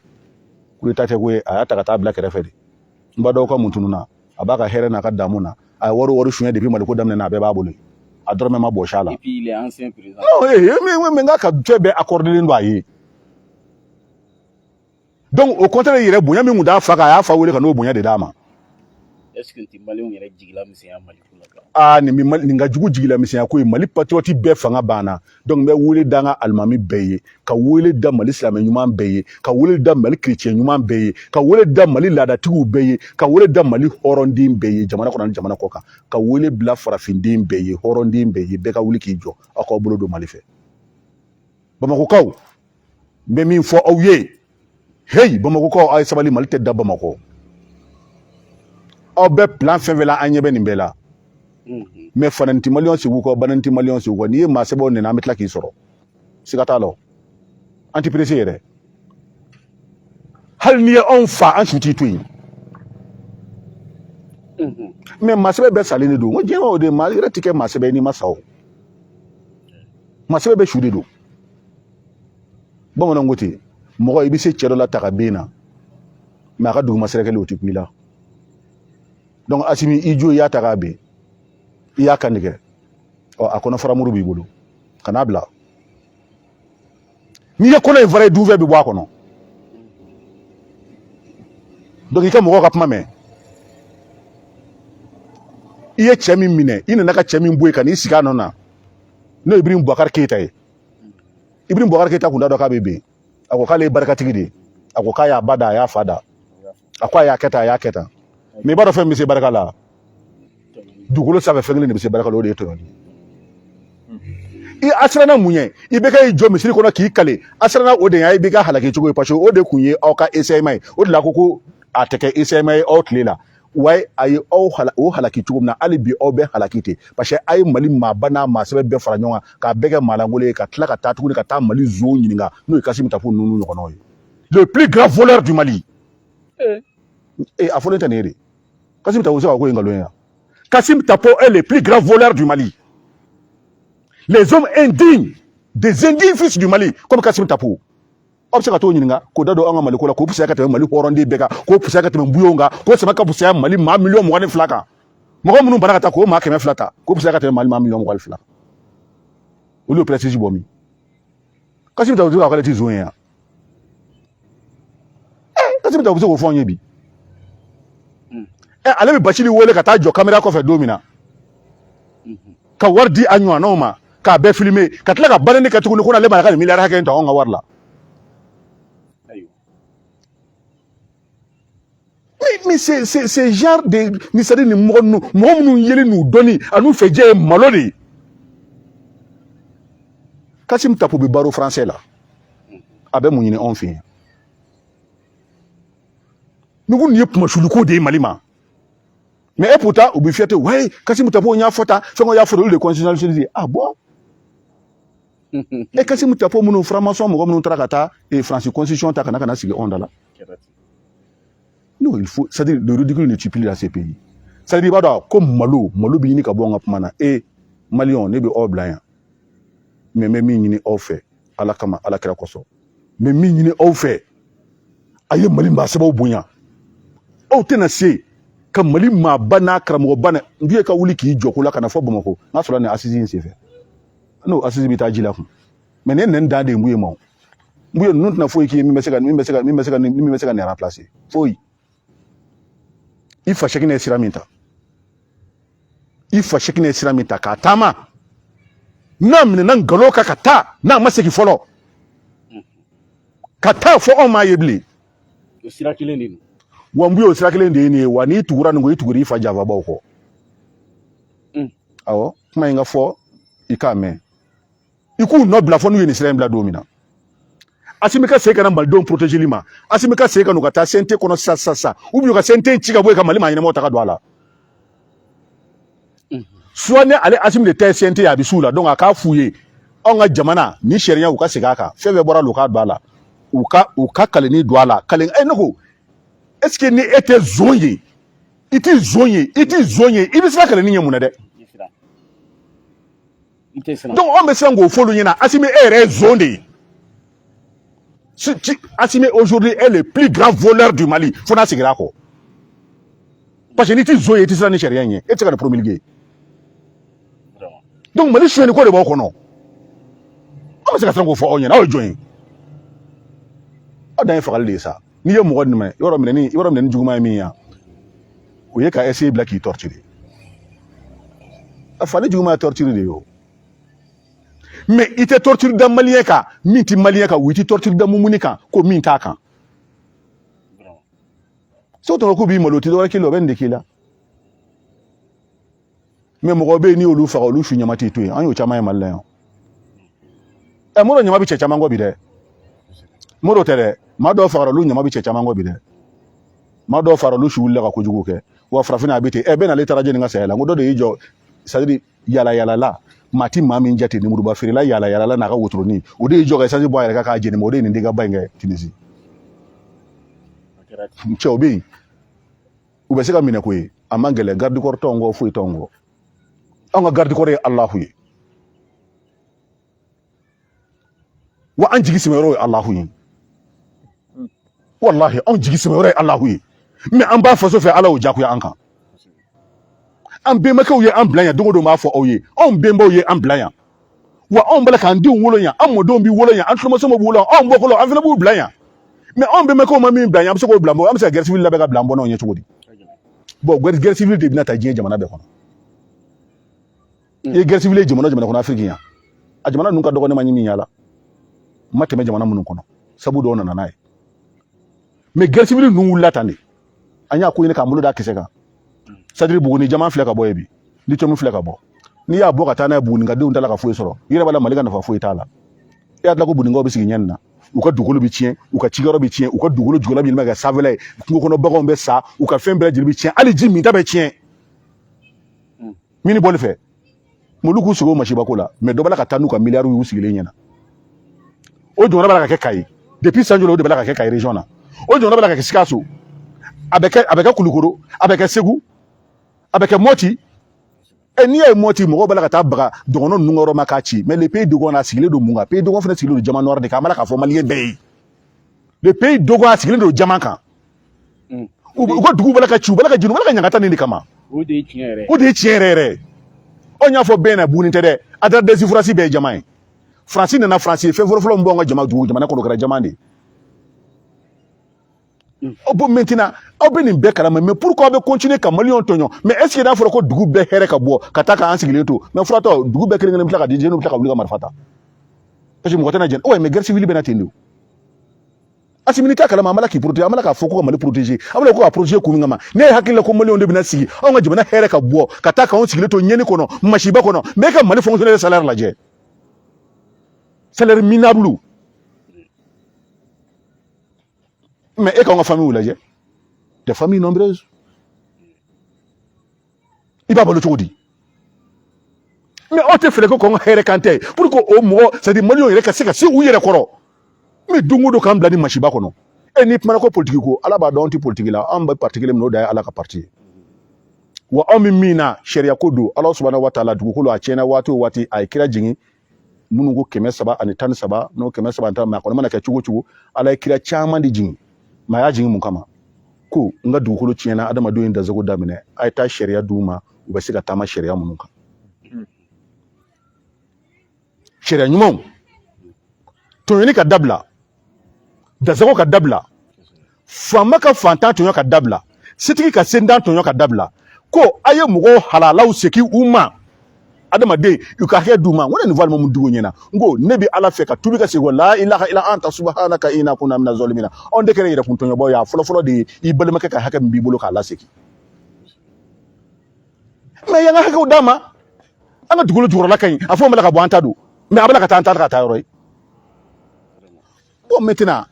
[SPEAKER 2] kule ta tɛ ko ye a y'a ta ka taa bila kɛrɛfɛ de n badaw ka mun tununa a b'a ka hɛrɛ n'a ka damu na a ye wari suɲɛ depuis Maliko daminɛ na a bɛɛ b'a bolo a dɔrɔmɛ ma bɔ sa la.
[SPEAKER 1] Et puis il est ancien président.
[SPEAKER 2] Non mais n ka fɛn bɛɛ accordelen don a ye donc au contraire yɛrɛ bonya min tun t'a fa kan a y'a fa wele ka n'o bonya de d'a ma.
[SPEAKER 1] Est-ce que Malien yɛrɛ jigila misɛnya Maliko la
[SPEAKER 2] nin ka jugu jigila misɛnya ko ye Mali patriote bɛɛ fanga banna donc n bɛ wele da n ka alimami bɛɛ ye ka wele da Mali silamɛ ɲuman bɛɛ ye ka wele da Mali chrétien ɲuman bɛɛ ye ka wele da Mali laadatigiw bɛɛ ye ka wele da Mali hɔrɔnden bɛɛ ye jamana kɔnɔ ni jamana kɔ kan ka wele bila farafinden bɛɛ ye hɔrɔnden bɛɛ ye bɛɛ ka wuli k'i jɔ aw k'aw bolo don Mali fɛ Bamakokaw n bɛ min fɔ aw ye hey Bamakokaw aw ye sabali Mali tɛ da Bamakɔ aw bɛ plan fɛn fɛn la an ɲɛ bɛ nin bɛɛ la mais fananti Maliyɛnw segu kɔ bananti Maliyɛnw segu kɔ n'i ye maa sɛbɛw nɛnɛ an bɛ tila k'i sɔrɔ siga t'a la an tɛ pressé yɛrɛ hali n'i ye anw fa an su t'i to yen mais maa sɛbɛ bɛɛ salen de don n ko diɲɛ o de maa yɛrɛ tɛ kɛ maa sɛbɛ n'i ma sa o maa sɛbɛ bɛɛ su de don bamananw ko ten mɔgɔ i bɛ se cɛ dɔ la ta ka ben na mais a ka duguma sɛrɛkɛli o tɛ kun i la donc Asimi i jo i y'a ta k'a ben i y'a kan tigɛ a kɔnɔ fara muru b'i bolo ka n'a bila n'i ye kɔnɔ in fara ye du fɛ bɛ bɔ a kɔnɔ donc i ka mɔgɔw ka kuma mɛn i ye cɛ min minɛ i nana ka cɛ min bɔ yen ka n'i sigi a nɔ na n'o ye Ibrahim Boubacar Keita ye Ibrahim Boubacar Keita kun t'a dɔn k'a bɛ ben a ko k'ale ye barikatigi de ye a ko k'a y'a ba da a y'a fa da a ko a y'a kɛ tan a y'a kɛ tan mais i b'a dɔn fɛn min bɛ se barika la dugukolo sanfɛ fɛn kelen de bɛ se barika la o de ye tɔɲɔli a siranna mun ye i bɛ kɛ jɔ misiri kɔnɔ k'i kale a siranna o de ye i bɛ ka halaki cogo ye parce que o de kun ye aw ka essayement ye o de la ko a tɛ kɛ essayement ye aw tile la wa a ye aw o halaki cogo min na hali bi aw bɛ halaki ten parce que a ye Mali maaba n'a maa sɛbɛ bɛɛ fara ɲɔgɔn kan k'a bɛɛ kɛ maalankolon ye ka tila ka taa tuguni ka taa Mali zon ɲininka n'o ye Kassim Tapo ninnu ɲɔgɔnnaw ye le plus grand voleur du Mali a fɔlen tɛ nin ye de Kassim Tapo bɛ se ka ko ye nkalon ye wa Kassim Tapo est le plus grand voleur du Mali. Les hommes indignes, des indignes fils du Mali, comme Kassim Tapo. Aw bɛ se ka t'o ɲininka k'o da don an ka Maliko la k'o pusaya ka tɛmɛ Mali hɔrɔnden bɛɛ kan k'o pusaya ka tɛmɛ Bouillon kan k'o sama ka pusaya Mali maa miliyɔn 22 kan mɔgɔ minnu banna ka taa k'o maa 200 ta k'o pusaya ka tɛmɛ Mali maa miliyɔn 22 kan olu ye prestige bɔ min Kassim Tapo bɛ se ka k'ale tɛ zon ye wa Kassim Tapo bɛ se k'o fɔ an ye bi ale bɛ Bachili wele ka taa jɔ caméra kɔfɛ don min na ka wari di a ɲɔgɔnnaw ma k'a bɛɛ filmer ka tila ka banni kɛ tuguni ko n'ale ma ka nin miliyari hakɛ in ta anw ka wari la mais c'est genre de ni c'est ni mɔgɔ minnu yeli n'u dɔnni a n'u fɛ jɛ ye malo de ye Kassim Tapo bɛ baro français la a bɛ mun ɲini anw fɛ yen ni ko nin ye kumasuluko de ye Mali ma mais pourtant u bɛ fiyɛte ouais Kassim Tapo y'a fɔ tan fɛnkɛw y'a fɔ olu de constitutionnalisé ah bon Kassim Tapo minnu franc-maçon mɔgɔ minnu taara ka taa France constitution ta ka na sigi anw da la non il faut c'est-à-dire le ridicule ne tue plus dans ces pays c'est-à-dire i b'a dɔn ko malo bɛ ɲini ka bɔ an ka kuma na Maliyɛnw ne bɛ aw bila yan mais n bɛ min ɲini aw fɛ Ala kama Ala kira kosɔn n bɛ min ɲini aw fɛ a ye Mali maa sɛbɛw bonya aw tɛna se ka Mali maaba n'a karamɔgɔba na n ye ka wuli k'i jɔ ko la ka na fɔ Bamakɔ n'a sɔrɔ nin assise in senfɛ n'o assise bɛ taa ji la kun mais ne nɛn dan de ye mun ye ma mun ye ninnu tɛna foyi k'i ye min bɛ se ka nin remplacer foyi i fa chacun ye sira min ta k'a taama n'a minɛna nkalon kan ka taa n'a ma segin fɔlɔ ka taa fɔ anw m'a ye bilen
[SPEAKER 1] o sira kelen de don
[SPEAKER 2] wa n b'o ye sira kelen de ye nin ye wa n'i tugura nin ko i tugura i fa janfabaw kɔ awɔ kuma in ka fɔ i k'a mɛn i k'u nɔ bila fɔ n'u ye nin sira in bila don min na Assimi ka segin ka na malidenw protégeli ma Assimi ka segin ka n'u ka taa CNT kɔnɔ sisan ou bien u ka CNT ci ka bɔ yen ka Mali maa ɲɛnamaw ta ka don a la soit ne ale Assimi de tɛ CNT a bɛ s'u la donc a k'a f'u ye anw ka jamana ni sariya u ka segin a kan fɛn bɛɛ bɔra l'u k'a don a la u ka kalenni don a la kalen ne ko est-ce que ni e tɛ zon ye i tɛ zon ye i bɛ siran kalenni ɲɛ mun na dɛ donc anw bɛ siran k'o fɔ olu ɲɛna Assimi e yɛrɛ ye zon de ye Assimi aujourd'hui est le plus grand voleur du Mali fo n'a seginna a kɔ parce que n'i tɛ zon ye i tɛ siran ni sariya ɲɛ e tɛ se ka nin promulguer donc Mali suyɛnni ko de b'aw kɔnɔ an bɛ se ka siran k'o fɔ aw ɲɛna aw ye jɔn ye aw dan ye fagali de ye sa n'i ye mɔgɔ minɛ yɔrɔ minɛni juguman ye min ye o ye ka essayer bila k'i torturer a fa ni juguman ye torture de ye o mais i tɛ torture da maliyɛn kan min tɛ maliyɛn kan ou i tɛ torture da mumuni kan ko min t'a kan so tɔgɔ k'u b'i malo o tɛ dɔwɛrɛ k'i la o bɛ nin de k'i la mais mɔgɔw bɛ yen n'i y'olu faga olu su ɲama t'i to yen an y'o caman ye Mali la yan Modibo ɲama bɛ cɛ caman kɔ bi dɛ Modibo tɛ dɛ maa dɔw fagara olu ɲama bɛ cɛ caman kɔ bi dɛ maa dɔw fagara olu su wulila ka kojugu kɛ wa farafinna a bɛ ten bɛɛ n'ale taara jeni ka saya la n ko dɔ de y'i jɔ c'est à dire yala la maa ti maa min jate lemuruba feerela yala la n'a ka wotoroni o de y'i jɔ ka essence bɔ a yɛrɛ kan k'a jeni ma o de ye nin denkɛ ba in kɛ Tunisie cɛ o bɛ yen u bɛ se ka minɛ ko ye a man gɛlɛn garde corps t'anw kɔ foyi t'anw kɔ anw ka garde corps ye Alahu ye wa an jigi sɛmɛyɔrɔ ye Alahu ye wallahi anw jigi sɛmɛyɔrɔ ye Alahu ye mais an b'a faso fɛ Ala y'o diyagoya an kan an bɛnbakɛw ye an bila yan don o don b'a fɔ aw ye anw bɛnbaw ye an bila yan wa anw bala k'an denw wolo yan an mɔdenw bɛ wolo yan an tulomasama b'u wolo anw bɔkɔlɔ an fana b'u bila yan mais anw bɛnbakɛw ma min bila yan an bɛ se k'o bila an bɛ se ka guerre civile labɛn ka bila an bɔnnaw ɲɛ cogo di bon guerre civile de bɛna ta diɲɛ jamana bɛɛ kɔnɔ i ye guerre civile ye jamana kɔnɔ Afiriki yan a jamana ninnu ka dɔgɔ ne ma ɲi yala ma tɛmɛ jamana minnu kɔnɔ sabu dɔw nana n'a ye mais guerre civile ninnu wulila tan de an y'a ko ɲini k'an bolo d'a kisɛ kan c'est-à-dire Buguni jama filɛ ka bɔ yen bi lithium filɛ ka bɔ n'i y'a bɔ ka taa n'a ye Buguni ka denw t'a la ka foyi sɔrɔ i yɛrɛ b'a la Mali ka nafa foyi t'a la e y'a tila ko Bugunikaw bɛ sigi ɲɛ nin na u ka dugukolo bɛ tiɲɛ u ka cikɛyɔrɔ bɛ tiɲɛ u ka dugukolo jukɔrɔla bɛ yɛlɛma ka kɛ sanfɛla ye kungo kɔnɔ baganw bɛ sa u ka fɛn bɛɛ lajɛlen bɛ tiɲɛ hali ji min ta bɛ tiɲɛ min bɔli fɛ molu k'u sigi o masibako la mais dɔ b'a la ka taa n'u ka miliyariw y'u sigilen ɲɛna o jɔyɔrɔ b'a la ka kɛ Kayi depuis Sanjo o de b'a la ka kɛ Kayi région na o jɔyɔrɔ b'a la ka kɛ Sikaso a bɛ kɛ Kulukoro a bɛ kɛ Segu a bɛ kɛ Mɔti n'i ye Mɔti mɔgɔw b'a la ka taa baga dɔgɔnɔ ninnu yɔrɔ ma k'a ci mais le pays Dogon a sigilen don mun kan pays Dogon fana sigilen don jama nord de kan an b'a la k'a fɔ maliyɛn bɛɛ ye le pays Dogon a sigilen don jama kan u ka dugu b'a la ka ci u b'a la ka jeni u b'a la ka ɲagata nin de kama
[SPEAKER 1] o de ye tiɲɛ
[SPEAKER 2] yɛrɛ anw y'a fɔ bɛɛ na Buguni tɛ dɛ adresse France bɛɛ ye jama ye France nana France ye fɛn fɔlɔ min b'anw ka jamana kɔnɔ o kɛra jama de bon maintenant aw bɛ nin bɛɛ kalama mais pourquoi aw bɛ continuer ka maliyɛnw tɔɲɔ mais est ce que n'a fɔra ko dugu bɛɛ hɛrɛ ka bɔ ka taa k'an sigilen to mais furatɔ dugu bɛɛ kelen kelen bɛ tila ka di jeunes bɛ tila ka wuli ka marifa ta parce que mɔgɔ tɛna jɛn mais guerre civile bɛ na ten de o Assimi t'a kalama an b'a la k'i protéger an b'a la k'a fɔ ko ka Mali protéger an b'a la ko ka protéger kun min kama ne ye hakili la ko maliyɛnw de bɛna sigi anw ka jamana hɛrɛ ka bɔ ka taa k'anw sigilen to ɲɛni kɔnɔ masiba kɔnɔ mais e ka Mali fonctionnaire salaire lajɛ salaire minable mais e k'anw ka famille lajɛ des familles nombreuses i b'a balo cogo di mais aw tɛ fɛlɛ ko k'anw ka hɛrɛ kan tɛ pour que o mɔgɔ c'est à dire maliyɛnw yɛrɛ ka se ka se u yɛrɛ kɔrɔ mais don o don k'an bila ni masiba kɔnɔ n'i kumana ko politique ko Ala b'a dɔn anw tɛ politique la anw bɛ parti kelen min o da ye Ala ka parti ye wa anw bɛ min na sariya ko don Ala subahanahu wa taala dugukolo a tiɲɛna waati o waati a ye kira jigin minnu ko 313 n'o 313 mais a kɔni mana kɛ cogo o cogo Ala ye kira caman de jigin mais a y'a jigin mun kama ko n ka dugukolo tiɲɛna adamadenw ye dansago daminɛ a ye taa sariya d'u ma u bɛ se ka taama sariya minnu kan sariya ɲumanw tɔɲɔni ka dabila dansago ka dabila faama ka fantan tɔɲɔ ka dabila setigi ka sentan tɔɲɔ ka dabila ko a ye mɔgɔw halalaw segin u ma adamaden u ka hakɛ d'u ma n ko ne nin fɔ mun dugu ɲɛna n ko ne bɛ ala fɛ ka tubi ka segin la ilaha illa anta subhanaka inna kunna mina zalimina anw de kɛra yɛrɛ kun tɔɲɔbaw ye a fɔlɔ-fɔlɔ de ye i balimakɛ ka hakɛ min b'i bolo k'a lasegin mais y'an ka hakɛw d'a ma an ka dugukolo jukɔrɔla ka ɲi a fɔ an bɛla ka bɔ an ta don mais a bɛla ka taa an ta ka taa yɔrɔ ye bon maintenant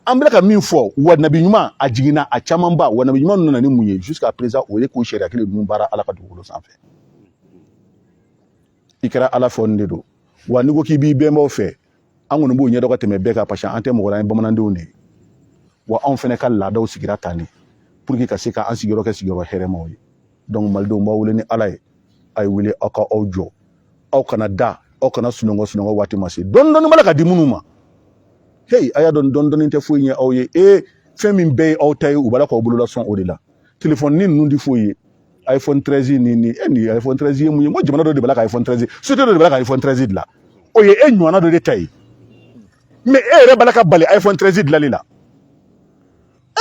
[SPEAKER 2] an bɛla ka min fɔ wa nabi ɲuman a jiginna a camanba wa nabi ɲuman nana ni mun ye jusqu'à présent o ye k'o sariya kelen ninnu baara ala ka dugukolo sanfɛ i kɛra ala fɔ nin de don wa n'i ko k'i b'i bɛnbaw fɛ an kɔni b'o ɲɛdɔn ka tɛmɛ bɛɛ kan parce que an tɛ mɔgɔ la an ye bamanandenw de ye wa anw fɛnɛ ka laadaw sigira tan de pour que ka se k'an sigiyɔrɔ kɛ sigiyɔrɔ hɛrɛmaw ye donc malidenw b'aw wele ni ala ye a ye wele aw ka aw jɔ aw kana da aw kana sunɔgɔ waati ma se dɔɔni dɔɔni b'ala ka di minnu ma hey a y'a dɔn dɔɔni dɔɔni tɛ foyi ɲɛ aw ye fɛn min bɛɛ ye aw ta ye u b'ala k'aw bolola sɔn o de la téléphone ni ninnu di foyi ye iPhone 13 ni iPhone 13 ye mun ye n ko jamana dɔ de b'ala ka iPhone 13 société dɔ de b'ala ka iPhone 13 dilan o ye ɲɔgɔnna dɔ de ta ye mais yɛrɛ b'ala ka bali iPhone 13 dilanli la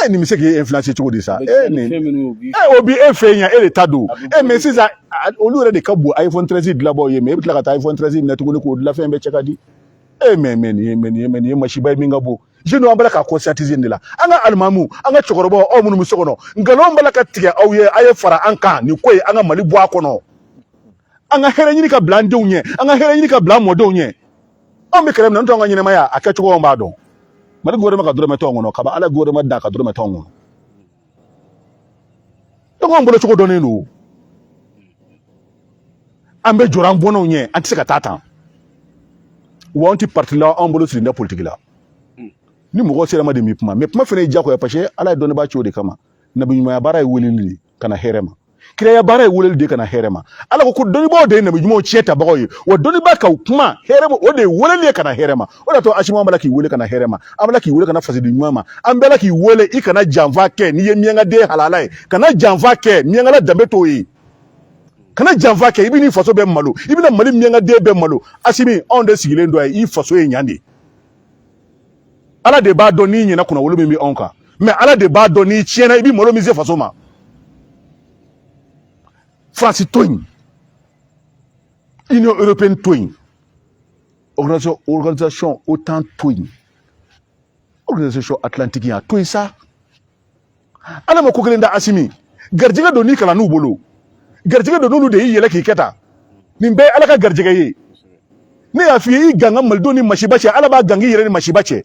[SPEAKER 2] nin bɛ se k'e influencer cogo di sa o bi e fɛ yen e de ta don mais sisan olu yɛrɛ de ka bon iPhone 13 dilanbaw ye mais e bɛ tila ka taa iPhone 13 minɛ tuguni k'o dilan fɛn bɛɛ cɛ ka di mais nin ye masiba ye min ka bon jeunes an b'ala ka conscientiser nin de la an ka alimamu an ka cɛkɔrɔbaw aw minnu bɛ so kɔnɔ nkalon b'ala ka tigɛ aw ye a ye fara an kan nin ko ye an ka Mali bɔ a kɔnɔ an ka hɛrɛ ɲini ka bila an denw ɲɛ an ka hɛrɛ ɲini ka bila an mɔdenw ɲɛ anw bɛ kɛlɛ min na n'o tɛ an ka ɲɛnamaya a kɛcogo an b'a dɔn Mali gouvernement ka dɔrɔmɛ t'anw kɔnɔ kaba ala gouvernement da ka dɔrɔmɛ t'anw kɔnɔ donc anw bolo cogo dɔnnen don an bɛ jɔrɔ an bɔnnaw ɲɛ an tɛ se ka taa tan wa anw tɛ parti la anw bolo sirilen tɛ politique la ni mɔgɔ sera ma de mi kuma mais kuma fana ye diyagoya parce que ala ye dɔnnibaa ci o de kama nabi ɲumanya baara ye weleli de ka na hɛrɛ ma kiraya baara ye weleli de ka na hɛrɛ ma ala ko dɔnnibaaw de ye nabi ɲumanw tiɲɛ tabagaw ye wa dɔnnibaa ka kuma hɛrɛ ma o de ye weleli ye ka na hɛrɛ ma o de y'a to Asima b'ala k'i wele ka na hɛrɛ ma an b'ala k'i wele ka na fasidi ɲuman ma an b'ala k'i wele i kana janfa kɛ n'i ye miyankaden halala ye kana janfa kɛ miyankala danbe t'o ye kana janfa kɛ i bɛ n'i faso bɛɛ malo i bɛna Mali miyankaden bɛɛ malo Asimi anw de sigilen don yan i faso ye ɲan de ala de b'a dɔn n'i ɲɛna kunnawolo min bɛ anw kan mais ala de b'a dɔn n'i tiɲɛna i bɛ malo min se faso ma France to yen Union européenne to yen organisation OTAN to yen organisation atlantique yan to yen sa ala ma ko kelen da Asimi garijɛgɛ don n'i kalan n'u bolo garijɛgɛ don n'olu de y'i yɛlɛ k'i kɛ tan nin bɛɛ ye ala ka garijɛgɛ ye ne y'a f'i ye i ganga malidenw ni masiba cɛ ala b'a ganga i yɛrɛ ni masiba cɛ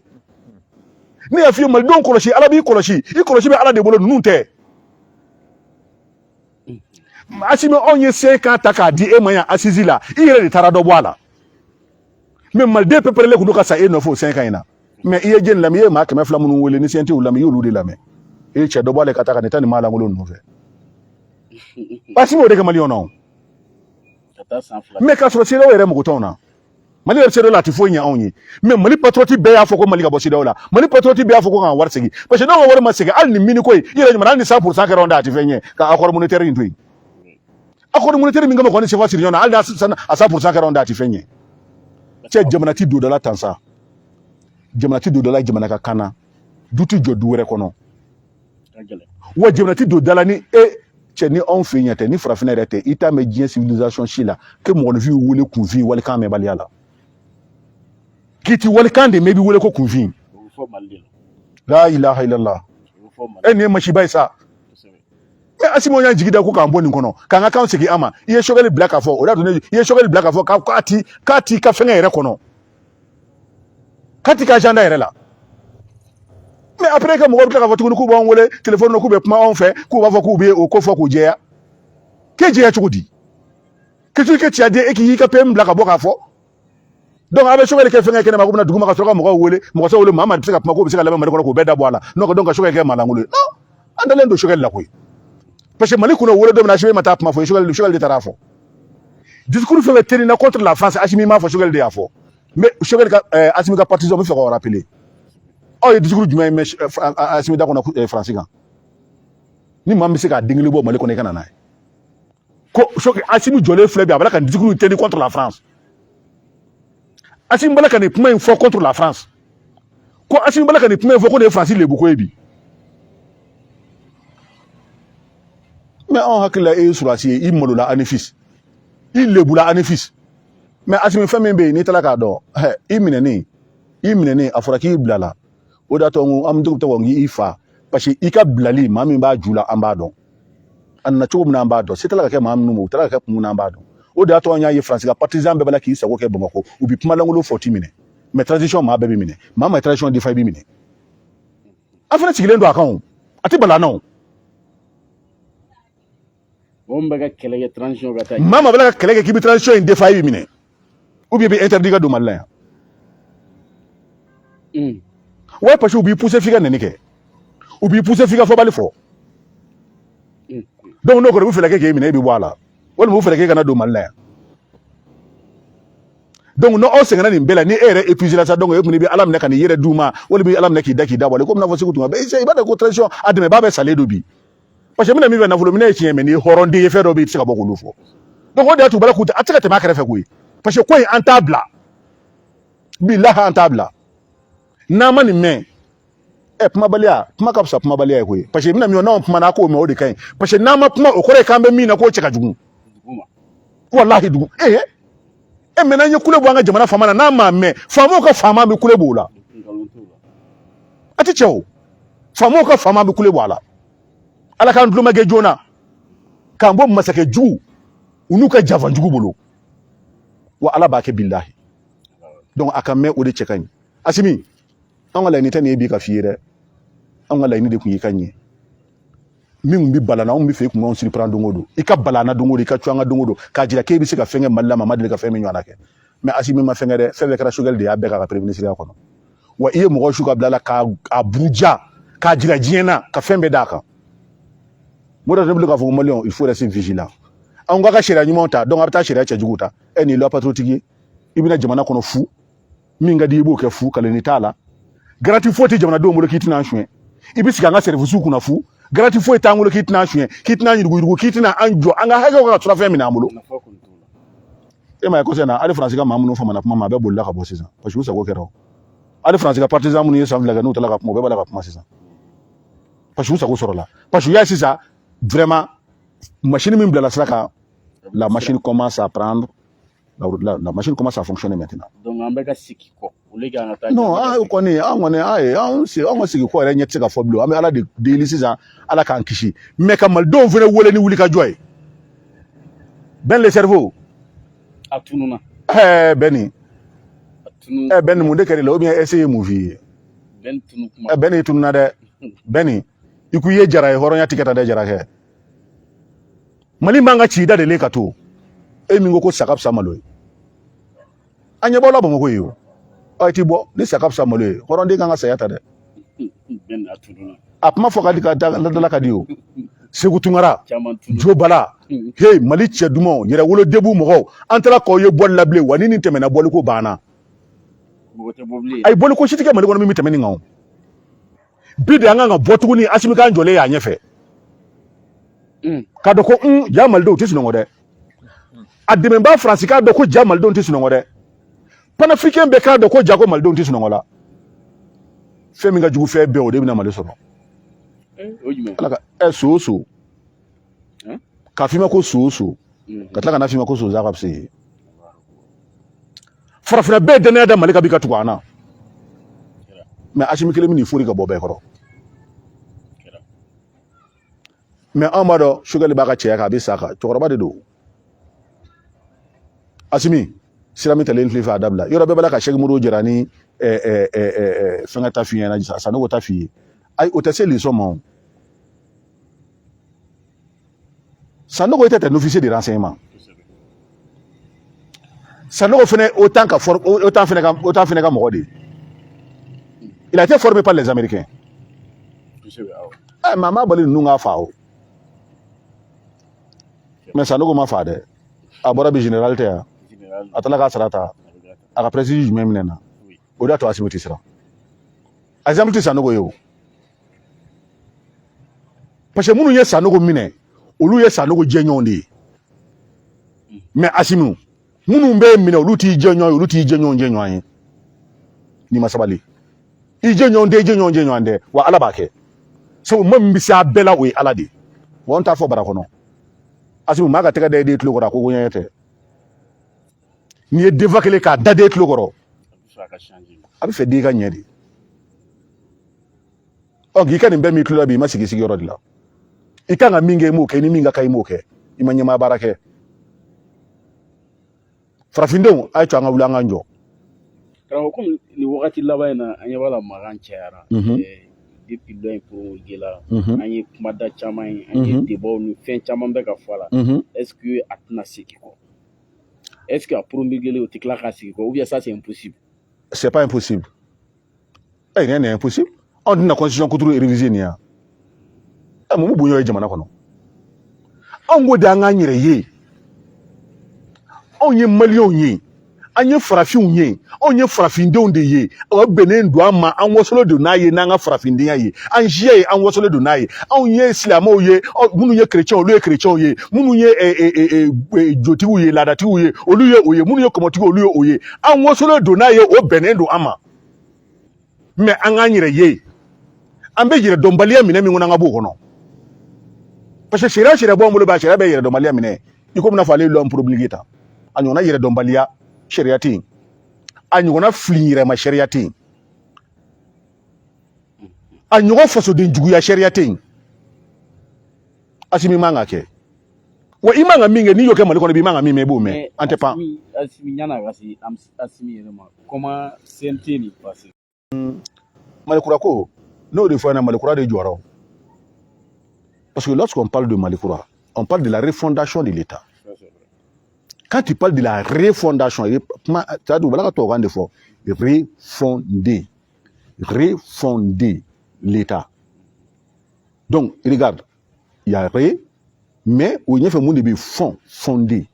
[SPEAKER 2] ne y'a f'i ye malidenw kɔlɔsi ala b'i kɔlɔsi i kɔlɔsi bɛ ala de bolo ninnu tɛ Asimi anw ye 5 ans ta k'a di e ma yan assise la i yɛrɛ de taara dɔ bɔ a la mais maliden pepperelen kun do ka sa e nɔfɛ o 5 ans in na mais i ye jeni lamɛn i ye maa 200 minnu wele ni CNT y'u lamɛn i y'olu de lamɛn i ye cɛ dɔ bɔ ale ka taa ka nin taa nin maa lankolon ninnu fɛ Asimi o de kɛ Maliyɛnw na o mais k'a sɔrɔ CEDEAO yɛrɛ mago t'anw na Mali yɛrɛ CEDEAO la a tɛ foyi ɲɛ anw ye mais Mali patriote bɛɛ y'a fɔ ko Mali ka bɔ CEDEAO la Mali patriote bɛɛ y'a fɔ ko k'an wari segin parce que n'anw ka wari ma segin hali ni mini ko ye i yɛrɛ ɲuman hali ni 100% kɛra anw da a tɛ fɛn ɲɛ ka accord monétaire in to yen accord monétaire min kama kɔni CFA siri ɲɔgɔn na hali n'a 100% kɛra anw da a tɛ fɛn ɲɛ cɛ jamana ti don dɔ la tan sa jamana ti don dɔ la jamana ka kan na du ti jɔ du wɛrɛ kɔnɔ wa jamana ti don da la ni cɛ ni anw fɛ yen tɛ ni farafinna yɛrɛ tɛ i t'a mɛn diɲɛ civilisation si la que mɔgɔninfin y'u wele kunfin walikan mɛnbaliya la k'i ti walikan de mɛn i bɛ wele ko kunfin la ilaha illallah nin ye masiba ye sa mais Asimi y'an jigi da ko k'an bɔ nin kɔnɔ k'an ka kan segin an ma i ye Choguel bila k'a fɔ o de y'a to i ye Choguel bila k'a fɔ k'a t'i ka fɛngɛ yɛrɛ kɔnɔ k'a t'i ka agenda yɛrɛ la mais après que mɔgɔw bɛ tila k'a fɔ tuguni k'u b'an wele téléphone na k'u bɛ kuma anw fɛ k'u b'a fɔ k'u bɛ o ko fɔ k'u jɛya k'e jɛya cogo di qu'est-ce que tu as dit e k'i ka PM bila ka bɔ k'a fɔ donc a bɛ Choguel kɛ fɛngɛ kɛnɛ ma ko bɛna dugu ma ka sɔrɔ ka mɔgɔw wele mɔgɔ sɔ wele maa ma bɛ se ka kuma k'o bɛ se ka lamɛn Mali kɔnɔ k'o bɛɛ dabɔ a la donc ka Choguel kɛ maa lankolon ye non an dalen don Choguel la koyi parce que Mali kɔnɔ wele dɔ min na Asimi ma taa kuma fɔ Choguel de taara fɔ discours fɛn fɛn tenir contre la France Asimi m'a fɔ Choguel de y'a fɔ mais Choguel ka Asimi ka partisan bɛ fɛ k'o rappeler aw ye discours jumɛn ye Asimi da kɔnɔ France kan ni maa min bɛ se k'a den kelen bɔ Mali kɔnɔ i ka na n'a ye ko Assimi jɔlen filɛ bi a bala ka discours tenir contre la France Assimi bala ka nin kuma in fɔ contre la France ko Assimi bala ka nin kuma in fɔ ko nin ye France lebu ko ye bi mais anw hakili la e ye surasi ye i malola ani fils i lebula ani fils mais Assimi fɛn min bɛ yen n'i taara k'a dɔn i minɛnen a fɔra k'i bila la o de y'a to an bɛ to k'i fa parce que i ka bilali maa min b'a ju la an b'a dɔn a nana cogo min na an b'a dɔn se tala ka kɛ maa minnu ma u taara ka kɛ kun min na an b'a dɔn o de y'a to an y'a ye France ka partisan bɛɛ b'a la k'i sago kɛ Bamakɔ u bɛ kuma lankolon fɔ t'i minɛ mais transition maa bɛɛ bɛ minɛ maa ma transition di fa i bɛ minɛ an fana sigilen don a kan o a tɛ bala na o
[SPEAKER 1] Mɔgɔ bɛ ka kɛlɛ kɛ transition ka taa
[SPEAKER 2] maa ma bɛ ka kɛlɛ kɛ k'i bɛ transition in defa i bɛ minɛ ou bien i bɛ interdit ka don Mali la yan ouais parce que u b'i pousser f'i ka nɛni kɛ u b'i pousser f'i ka fɔbali fɔ donc n'o kɔni bɛ fɛɛrɛ kɛ k'e minɛ e bɛ bɔ a la walima u fɛɛrɛ k'e kana don Mali la yan donc n'aw sɛgɛnna nin bɛɛ la ni e yɛrɛ épuisé la sa donc e kɔni bɛ Ala minɛ ka n'i yɛrɛ d'u ma walima i bɛ Ala minɛ k'i da wale komi n'a fɔ Segu Tunga i b'a dɔn ko transition a dɛmɛbaa bɛ salen don bi parce que mina min bɛ nafolo minɛ ye tiɲɛ mais ni hɔrɔnden ye fɛn dɔ bɛ yen i tɛ se ka bɔ k'olu fɔ donc o de y'a to bala k'u a tɛ se ka tɛmɛ a kɛrɛfɛ koyi parce que ko in an t'a bila bilahi an t'a bila n'an ma nin mɛn kumabaliya kuma ka fisa kumabaliya ye koyi parce que mina min n'anw kumana k'o mɛn o de ka ɲi parce que n'an ma kuma o kɔrɔ ye k'an bɛ min na k'o cɛ ka jugu walahi dugu mɛ n'an ye kule bɔ an ka jamana faama na n'an m'a mɛn faamaw ka faama bɛ kule b'o la a tɛ cɛ o faamaw ka faama bɛ kule bɔ a la Ala k'an tulomagɛ joona k'an bɔ masakɛ jugu u n'u ka janfa jugu bolo wa Ala b'a kɛ bilahi donc a ka mɛn o de cɛ ka ɲi Assimi an ka laɲini tɛ nin ye bi ka f'i ye dɛ an ka laɲini de tun y'i ka ɲɛ min bɛ bala na anw bɛ fɛ i kun b'anw surprendre don o don i ka bala na don o don i ka cuanga don o don k'a jira k'e bɛ se ka fɛn kɛ Mali la ma deli ka fɛn min ɲɔgɔnna kɛ mais Assimi ma fɛn kɛ dɛ fɛn bɛɛ kɛra Choguel de y'a bɛɛ k'a ka premier ministère kɔnɔ wa i ye mɔgɔw su ka bila la k'a buruja k'a jira diɲɛ na ka fɛn bɛɛ d'a kan o de la ne bolo k'a fɔ ko Maliyɛnw il faut rester vigilant an k'a ka sariya ɲumanw ta donc a bɛ taa sariya cɛjuguw ta nin ye loi patriotique ye i bɛna jamana kɔnɔ fu min ka di i b'o kɛ fu kaleni t'a la garantie foyi tɛ jamanadenw bolo k'i tɛna an suɲɛ i bɛ sigi an ka service kunna fu garantie foyi t'an bolo k'i tɛna an suɲɛ k'i tɛna an yuruguyurugu k'i tɛna an jɔ an ka hakɛw ka tura fɛn min an bolo e ma ye kɔsɛbɛ na hali France ka maa minnu famana kuma ma a bɛɛ bolila ka bɔ sisan parce que u sago kɛra o hali France ka partisan minnu ye san fila kɛ n'u tilala ka kuma u bɛɛ b'a la ka kuma sisan parce que u sago sɔrɔla parce que u y'a ye sisan vraiment machine min bilala sira kan la machine commence à prendre la machine commence à fonctionner maintenant.
[SPEAKER 1] Donc an bɛ ka sigi kɔ olu kan ka taa
[SPEAKER 2] non an kɔni an ka sigi kɔ yɛrɛ ɲɛ tɛ se ka fɔ bilen an bɛ Ala de deli sisan Ala k'an kisi mais ka malidenw fana wele ni wulikajɔ ye Ben le cerveau
[SPEAKER 1] a tununa
[SPEAKER 2] Bɛni Bɛni mun de kɛra i la ou bien est-ce que i ye mun f'i ye
[SPEAKER 1] Ben tunu kuma
[SPEAKER 2] Bɛni i tununa dɛ Bɛni i ko i ye jara ye hɔrɔnya tɛ kɛ tan dɛ jarakɛ Mali man ka ci da de le ka to e min ko saga fisa malo ye an ɲɛ bɔla Bamakɔ ye o a t'i bɔ ni saga fisa malo ye hɔrɔnden kan ka saya ta dɛ
[SPEAKER 1] Ben a tununa
[SPEAKER 2] a kuma fɔ ka di ka dala ka di o Segu Tunkara
[SPEAKER 1] caman tunu
[SPEAKER 2] Jo Bala hey Mali cɛ dumanw yɛrɛ wolo debu mɔgɔw an taara k'aw ye bɔli la bilen wa ni nin tɛmɛna bɔli ko banna
[SPEAKER 1] mɔgɔ tɛ bɔ bilen
[SPEAKER 2] a ye bɔli ko si tɛ kɛ Mali kɔnɔ min bɛ tɛmɛ nin kan o bi de an kan ka bɔ tuguni Assimi kan jɔlen y'a ɲɛfɛ k'a dɔn ko ja Malidenw tɛ sunɔgɔ dɛ a dɛmɛbaa France k'a dɔn ko ja Malidenw tɛ sunɔgɔ dɛ panafricain bɛɛ k'a dɔn ko ja ko Malidenw tɛ sunɔgɔ la fɛn min ka jugu fɛn bɛɛ o de bɛna Mali sɔrɔ
[SPEAKER 1] o jumɛn
[SPEAKER 2] Ala ka so o so k'a f'i ma ko so o so ka tila ka na f'i ma ko sonsan ka fisa ye farafinna bɛɛ ye danaya da Mali kan bi ka tugu an na mais Assimi kelen bɛ nin fori ka bɔ bɛɛ kɔrɔ mais anw b'a dɔn Choguel b'a ka cɛya kan a bɛ sa kan cɛkɔrɔba de don Assimi sira min talen filɛ fɛ a dabila yɔrɔ bɛɛ b'a la ka Cheikh Modibo Jara ni fɛnkɛ ta f'i ɲɛna Sanogo ta f'i ye ayi o tɛ se leçon ma o Sanogo était un officier de renseignement Sanogo fɛnɛ autant fɛnɛ ka mɔgɔ de ye il a été formé par les Américains mais a ma bali ninnu k'a fa o mais Sanogo ma fa dɛ a bɔra bi général tɛ yan a taara k'a sara ta a ka prestige jumɛn minɛ na o de y'a to Assimi tɛ siran exemple tɛ Sanogo ye o parce que minnu ye Sanogo minɛ olu ye Sanogo jɛɲɔgɔnw de ye mais Asimu minnu bɛ minɛ olu t'i jɛɲɔgɔn ye olu t'i jɛɲɔgɔn ye n'i ma sabali i jɛɲɔgɔn tɛ i jɛɲɔgɔn dɛ wa Ala b'a kɛ sabu maa min bɛ se a bɛɛ la o ye Ala de ye wa an t'a fɔ bara kɔnɔ Asimu maa ka tɛgɛ da i den tulo kɔrɔ a ko ŋɛɲɛ tɛ n'i ye defa kelen k'a da den tulo kɔrɔ a bɛ fɛ den ka ɲɛ de k'i ka nin bɛɛ min tulo la bi i ma sigi sigiyɔrɔ de la i kan ka min kɛ i m'o kɛ ni min ka kan i m'o kɛ i ma ɲɛmaa baara kɛ farafindenw a ye to an ka wuli an ka jɔ
[SPEAKER 1] karamɔgɔ komi nin wagati laban in na an ɲɛ b'a la mankan cayara depuis dɔ in promulgué la an ye kumada caman ye an ye débat ni fɛn caman bɛ ka fɔ a la est-ce que a tɛna segin kɔ est-ce que a promulgué o tɛ tila ka segin kɔ ou bien ça c'est impossible
[SPEAKER 2] c'est pas impossible rien n'est impossible on dit la constitution kuturu révisée nin ya mun bonya ye jamana kɔnɔ an ko de an k'an yɛrɛ ye anw ye maliyɛnw ye an ye farafinw ye anw ye farafindenw de ye o bɛnnen don an ma an wasolen don n'a ye n'an ka farafindenya ye an siya ye an wasolen don n'a ye anw ye silamɛw ye minnu ye chrétiens olu ye chrétiens ye minnu ye jotigiw ye laadatigiw ye olu ye o ye minnu ye kɔmɔtigiw olu ye o ye an wasolen don n'a ye o bɛnnen don an ma mais an k'an yɛrɛ ye an bɛ yɛrɛdɔnbaliya minɛ min kɔnɔ an ka b'o kɔnɔ parce que sariya b'an bolo ba sariya bɛ yɛrɛdɔnbaliya minɛ i komi n'a fɔ ale ye loi promulguée ta a ɲɔgɔnna yɛrɛdɔnbaliya sariya tɛ yen a ɲɔgɔnna fili yɛrɛma sariya tɛ yen a ɲɔgɔn fasoden juguya sariya tɛ yen Asimi man ka kɛ wa i man ka min kɛ n'i y'o kɛ Mali kɔnɔ bi i man ka min mɛn i b'o mɛn an tɛ pan
[SPEAKER 1] Asimi yan'a ka se Asimi yɛrɛ ma comment CNT nin passé
[SPEAKER 2] Malikura ko n'o de fɔ ɲɛna Malikura de jɔra parce que lorsqu'on parle de Malikura on parle de la refondation de l'État. Quand tu parles de la refondation, refonder l'État. Donc, regarde, il y a ré, mais où il y a fait monde de fond, fonder.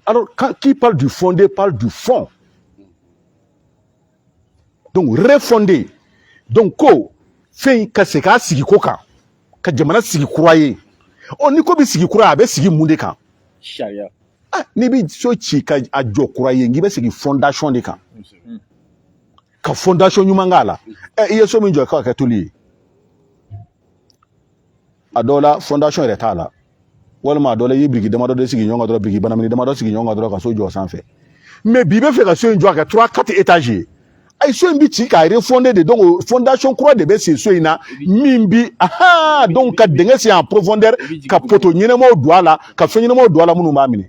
[SPEAKER 2] Alors, qui parle du fonder, parle du fond. Donc, refonder. Donc, fait que c'est qu'à sigi koka, que jamana sigi croyé. On n'y comme sigi croyé, avec sigi monde kan.
[SPEAKER 1] Charia.
[SPEAKER 2] Ni bi so ci ka a jɔ kura ye ngi bɛ sigi fondation de kan ka fondation ɲuman k'a la i ye so min jɔ k'a kɛ toli ye a dɔw la fondation yɛrɛ t'a la walima a dɔw la i ye biriki damadɔ de sigi ɲɔgɔn kan dɔrɔn biriki banamini damadɔ sigi ɲɔgɔn kan dɔrɔn ka so jɔ sanfɛ mais bi bɛ fɛ ka so in jɔ a kɛ 3-4 étages ye a ye so in bi ci k'a refonder de donc fondation kura de bɛ se so in na min bi donc ka dingɛ sen en profondeur ka poto ɲɛnɛmaw don a la ka fɛn ɲɛnɛmaw don a la minnu b'a minɛ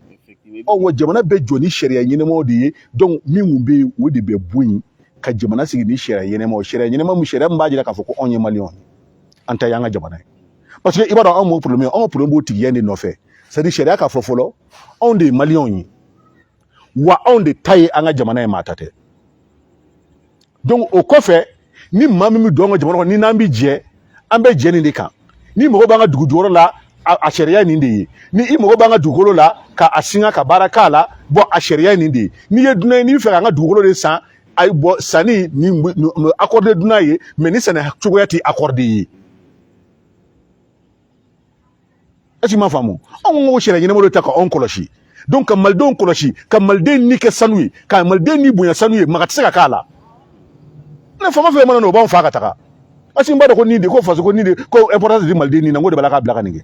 [SPEAKER 2] wa jamana bɛ jɔ ni sariya ɲɛnɛmaw de ye donc min bɛ yen o de bɛ bɔ yen ka jamana sigi ni sariya ɲɛnɛmaw sariya min b'a jira k'a fɔ ko anw ye maliyɛnw ye an ta y'an ka jamana ye parce que i b'a dɔn anw m'o problème ye anw problème b'o tigiya de nɔfɛ c'est à dire sariya k'a fɔ fɔlɔ anw de ye maliyɛnw ye wa anw de ta ye an ka jamana ye maa ta tɛ donc o kɔfɛ ni maa min bɛ don an ka jamana kɔnɔ ni n'an bɛ jɛ an bɛ jɛ nin de kan ni mɔgɔ b'an ka dugu jukɔrɔ la a sariya nin de ye ni i mɔgɔ b'an ka dugukolo la ka a singa ka baara k'a la bɔn a sariya nin de ye n'i ye dunan ye n'i bɛ fɛ k'an ka dugukolo de san a ye bɔ sanni ni accordé dunan ye mais ni sɛnɛ cogoya tɛ accordé ye est-ce que i m'a faamu anw ko sariya ɲɛnɛma de ta ka anw kɔlɔsi donc ka malidenw kɔlɔsi ka maliden ni kɛ sanu ye ka maliden ni bonya sanu ye maga tɛ se ka k'a la ne fama fɛn mana na o b'anw fa ka taga parce que n b'a dɔn ko nin de ko faso ko nin de ko importance di maliden nin na n ko de b'a la k'a bila ka nin kɛ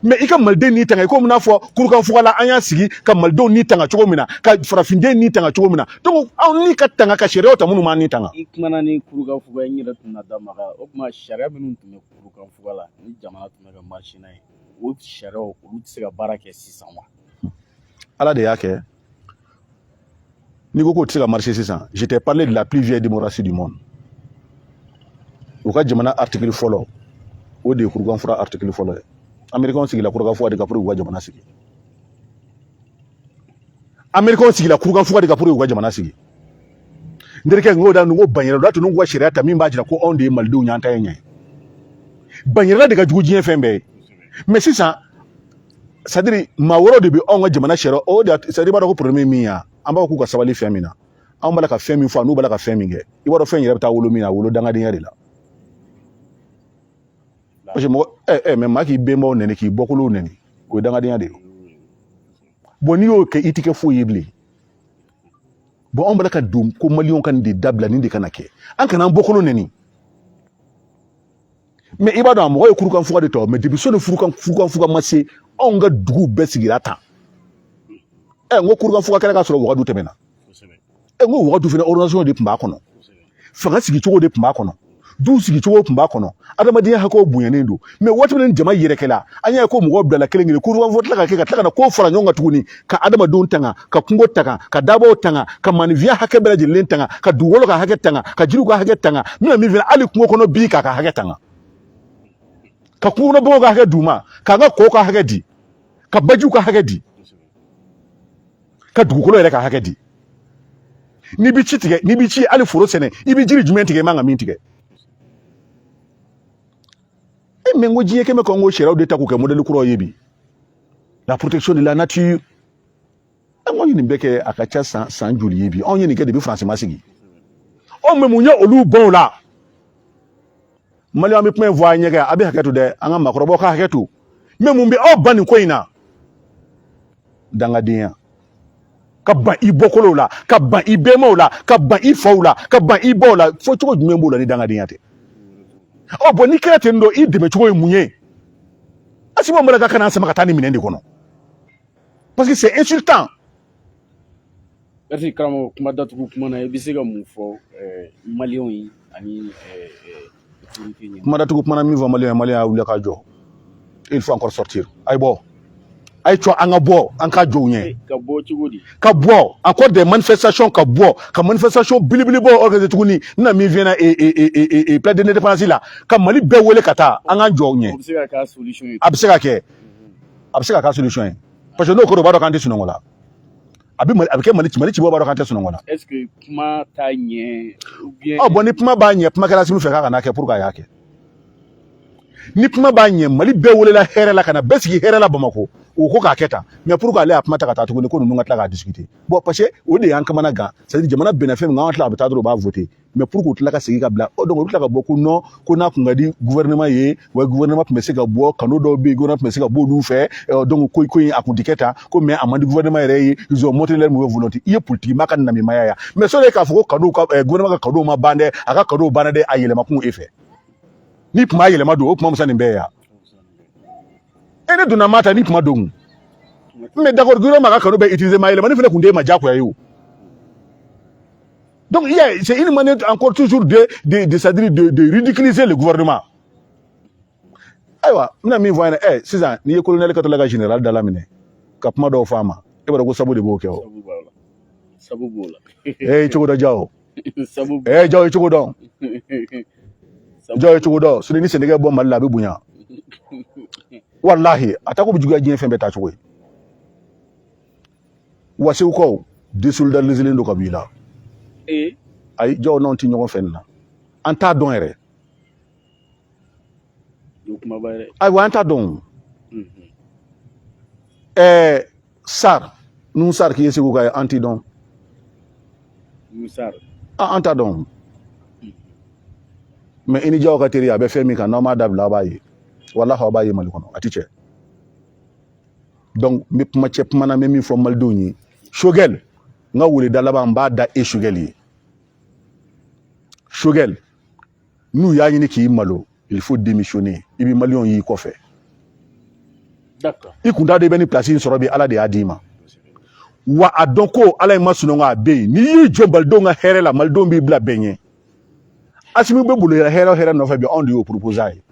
[SPEAKER 2] mais i ka maliden ni tanga i komi n'a fɔ kurukanfuga la an y'a sigi ka malidenw ni tanga cogo min na ka farafinden ni tanga cogo min na donc anw ni ka tanga ka sariyaw ta minnu b'an ni tanga
[SPEAKER 1] i kumana ni kurukanfuga n yɛrɛ tun na da maga o tuma sariya minnu tun bɛ kurukanfuga la ni jamana tun bɛ ka marché n'a ye o sariyaw olu tɛ se ka baara kɛ sisan wa
[SPEAKER 2] ala de y'a kɛ n'i ko k'o tɛ se ka marché sisan je t'ai parlé de la plus vieille démocratie du monde u ka jamana article fɔlɔ o de ye kurukanfuga article fɔlɔ ye américains sigila kurukanfuga de ka pour u ka jamana sigi américains sigila kurukanfuga de ka pour u ka jamana sigi n terikɛ n ko da n ko banyɛrɛ o y'a to n'u ka sariya ta min b'a jira ko anw de ye malidenw ye an ta ye ɲɛ banyɛrɛla de ka jugu diɲɛ fɛn bɛɛ ye mais sisan c'est à dire maa wɛrɛw de bɛ anw ka jamana sariya o de c'est à dire i b'a dɔn ko problème ye min ye an b'a fɔ k'u ka sabali fɛn min na anw b'a la ka fɛn min fɔ n'u b'a la ka fɛn min kɛ i b'a dɔn fɛn yɛrɛ bɛ taa wolo min na wolo dangadenya de la parce que mais maa k'i bɛnbaw nɛni k'i bɔkolow nɛni o ye dangadenya de ye bon n'i y'o kɛ i ti kɛ foyi ye bilen bon anw bɛla ka don ko maliyɛnw ka nin de dabila nin de kana kɛ an kana an bɔkolo nɛni mais i b'a dɔn a mɔgɔ ye kurukanfuga de tɔ mais depuis sɔnni furukanfuga ma se anw ka duguw bɛɛ sigira tan n ko kurukanfuga kɛra ka sɔrɔ wagadu tɛmɛna n ko wagadu fana organisation de tun b'a kɔnɔ fanga sigicogo de tun b'a kɔnɔ du sigicogo tun b'a kɔnɔ adamadenya hakɛw bonyalen don mais waati min jama yɛrɛkɛla an y'a ye ko mɔgɔw bilala kelen kelen kurukanfuga tila ka kɛ ka tila ka na ko fara ɲɔgɔn kan tuguni ka adamadenw tanga ka kungo tanga ka dabaw tanga ka maanifinya hakɛ bɛɛ lajɛlen tanga ka dugukolo ka hakɛ tanga ka jiriw ka hakɛ tanga n bɛna min fɛ hali kungo kɔnɔ bin k'a ka hakɛ tanga ka kungo kɔnɔ baganw ka hakɛ d'u ma k'an ka kɔw ka hakɛ di ka bajiw ka hakɛ di ka dugukolo yɛrɛ ka hakɛ di n'i bi ci tigɛ n'i bi ci hali foro sɛnɛ i bi jiri jumɛn tigɛ i man ka min tigɛ mais n ko diɲɛ kɛmɛ kan ko sariyaw de ta k'u kɛ modèle kuraw ye bi la protection de la nature an ko nin bɛɛ kɛ a ka ca san joli ye bi anw ye nin kɛ depuis France ma sigi mais mun ye olu bɔn o la maliyɛn bɛ kuma in fɔ an ɲɛgɛn a bɛ hakɛ to dɛ an ka maakɔrɔbaw ka hakɛ to mais mun bɛ aw ban nin ko in na dangadenya ka ban i bɔkolow la ka ban i bɛnbaw la ka ban i faw la ka ban i baw la fo cogo jumɛn b'o la ni dangadenya tɛ bon ni kɛra ten don i dɛmɛ cogo ye mun ye asima mala ka kana sama ka taa ni minɛn de kɔnɔ parce que c'est insultant
[SPEAKER 1] merci karamɔgɔ kuma datugu kuma na i bɛ se ka mun fɔ maliyɛnw ye ani
[SPEAKER 2] kuma datugu kuma na min fɔ maliyɛn y'a wuli ka jɔ il faut encore sortir ayi bɔ ayi cɔ an ka bɔ an ka jɔ u ɲɛ
[SPEAKER 1] ka bɔ cogo di
[SPEAKER 2] ka bɔ encore des manifestations ka bɔ ka manifestation belebelebaw organiser tuguni n na min fiyɛ na place de l'indépendance la ka Mali bɛɛ wele ka taa an ka jɔ u ɲɛ
[SPEAKER 1] o bɛ se ka kɛ solution ye
[SPEAKER 2] a bɛ se ka kɛ a bɛ se ka kɛ solution ye parce que n'o kɛra u b'a dɔn k'an tɛ sunɔgɔ la a bɛ kɛ Mali cibɔ b'a dɔn k'an tɛ sunɔgɔ la
[SPEAKER 1] est ce que kuma t'a ɲɛ ou bien
[SPEAKER 2] bon ni kuma b'a ɲɛ kuma kɛra Asimi fɛ k'a kana kɛ pour que a y'a kɛ ni kuma b'a ɲɛ Mali bɛɛ welela hɛrɛ la ka na bɛɛ sigi hɛrɛ la Bamakɔ o ko k'a kɛ tan mais pour que ale y'a kuma ta ka taa tuguni ko ninnu ka tila k'a discuter bon parce que o de y'an kamana gan c'est à dire jamana bɛnna fɛn min kan an tila a bɛ taa dɔrɔn u b'a voter mais pour que u tila ka segin ka bila donc u tila ka bɔ ko non ko n'a kun ka di gouvernement ye wa gouvernement tun bɛ se ka bɔ kano dɔw bɛ yen gouvernement tun bɛ se ka bɔ olu fɛ donc ko in a kun tɛ kɛ tan ko mais a man di gouvernement yɛrɛ ye ils ont montré leur mauvaise volonté i ye politique ma ka namimaya ya mais sɔrɔ k'a fɔ ko cadeau ka gouvernement ka cadeau ma ban dɛ a ka cadeau banna dɛ a yɛlɛma kun e fɛ ni kuma yɛlɛma don o kuma musa nin bɛɛ ya ne donna maa ta ni kuma don mais d'accord gouvernement ka cadeau bɛ utiliser ma yɛlɛma ne fana kun tɛ ma diyagoya ye o donc c'est une manière encore toujours c'est-à-dire de ridiculiser le gouvernement ayiwa n bɛna min fɔ an ɲɛna sisan n'i ye colonel ka to la ka général da la minɛ ka kuma dɔw fɔ a ma e b'a dɔn ko sabu de b'o kɛ o
[SPEAKER 1] sabu b'o la
[SPEAKER 2] cogo dɔ ja o
[SPEAKER 1] sabu
[SPEAKER 2] ja o ye cogo dɔn ja o ye cogo dɔn sinon ni Sénégal bɔ Mali la a bɛ bonya walahi a ta ko bɛ juguya diɲɛ fɛn bɛɛ taa cogo ye wa segukaw désolidariser don ka bɔ i la ayi jaw n'anw tɛ ɲɔgɔn fɛ nin na an t'a dɔn yɛrɛ ayiwa an t'a dɔn SAR nun SAR k'i ye segu ka ye an t'i dɔn an t'a dɔn mais i ni jaw ka teri a bɛ fɛn min kan n'aw m'a dabila a b'a ye walahi aw b'a ye Mali kɔnɔ a ti cɛ donc n bɛ kuma cɛ kuma na n bɛ min fɔ malidenw ye Choguel n ka weleda laban n b'a da e Choguel ye Choguel n'u y'a ɲini k'i malo il faut démissionner i bɛ maliyɛnw y'i kɔfɛ i kun t'a dɔn i bɛ ni place in sɔrɔ bi Ala de y'a d'i ma wa a dɔn ko Ala ye masunɔgɔ a bɛ yen n'i y'i jɔ malidenw ka hɛrɛ la malidenw b'i bila bɛɛ ɲɛ Asimi bɛ bolo hɛrɛ o hɛrɛ nɔfɛ bi anw de y'o proposer a ye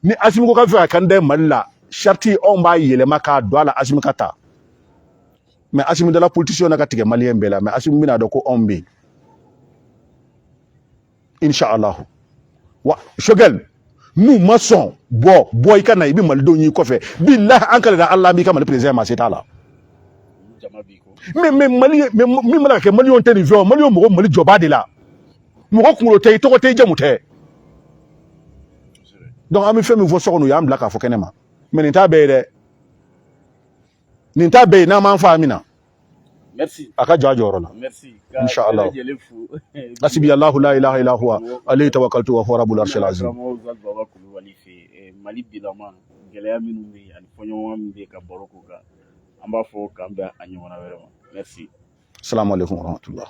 [SPEAKER 2] ni Asimi ko k'a fɛ ka candidat Mali la charte anw b'a yɛlɛma k'a don a la Asimi ka taa mais Asimi dala politicien na ka tigɛ maliyɛn bɛɛ la mais Asimi bɛna dɔn ko anw bɛ yen Inch'Allah wa Choguel n'u ma sɔn bɔ i ka na i bɛ malidenw y'i kɔfɛ billahi an kale da Ala b'i ka Mali président ma se t'a la mais Mali min mana kɛ maliyɛnw tɛ nin fɛ o maliyɛnw mɔgɔ Mali jɔbaa de la mɔgɔ kunkolo tɛ i tɔgɔ tɛ i jamu tɛ donc an bɛ fɛn min fɔ so kɔnɔ u y'an bila k'a fɔ kɛnɛ ma mais nin t'a bɛɛ ye dɛ nin t'a bɛɛ ye n'an m'an fa Amina
[SPEAKER 1] merci
[SPEAKER 2] a ka jɔ a jɔyɔrɔ la
[SPEAKER 1] merci
[SPEAKER 2] Inch'Allah.
[SPEAKER 1] bɛɛ lajɛlen fo
[SPEAKER 2] hasbi allahu la ilaha illa huwa alayhi tawakkaltu wa huwa rabbul arshil azim
[SPEAKER 1] karamɔgɔ Zad Baba Kulubali fɛ yen Mali bilama gɛlɛya minnu bɛ yen ani fɔɲɔgɔnkɔ min bɛ yen ka baro k'o kan an b'a fɔ k'an bɛn a ɲɔgɔnna wɛrɛ ma merci
[SPEAKER 2] assalamu alaikum warahmatullah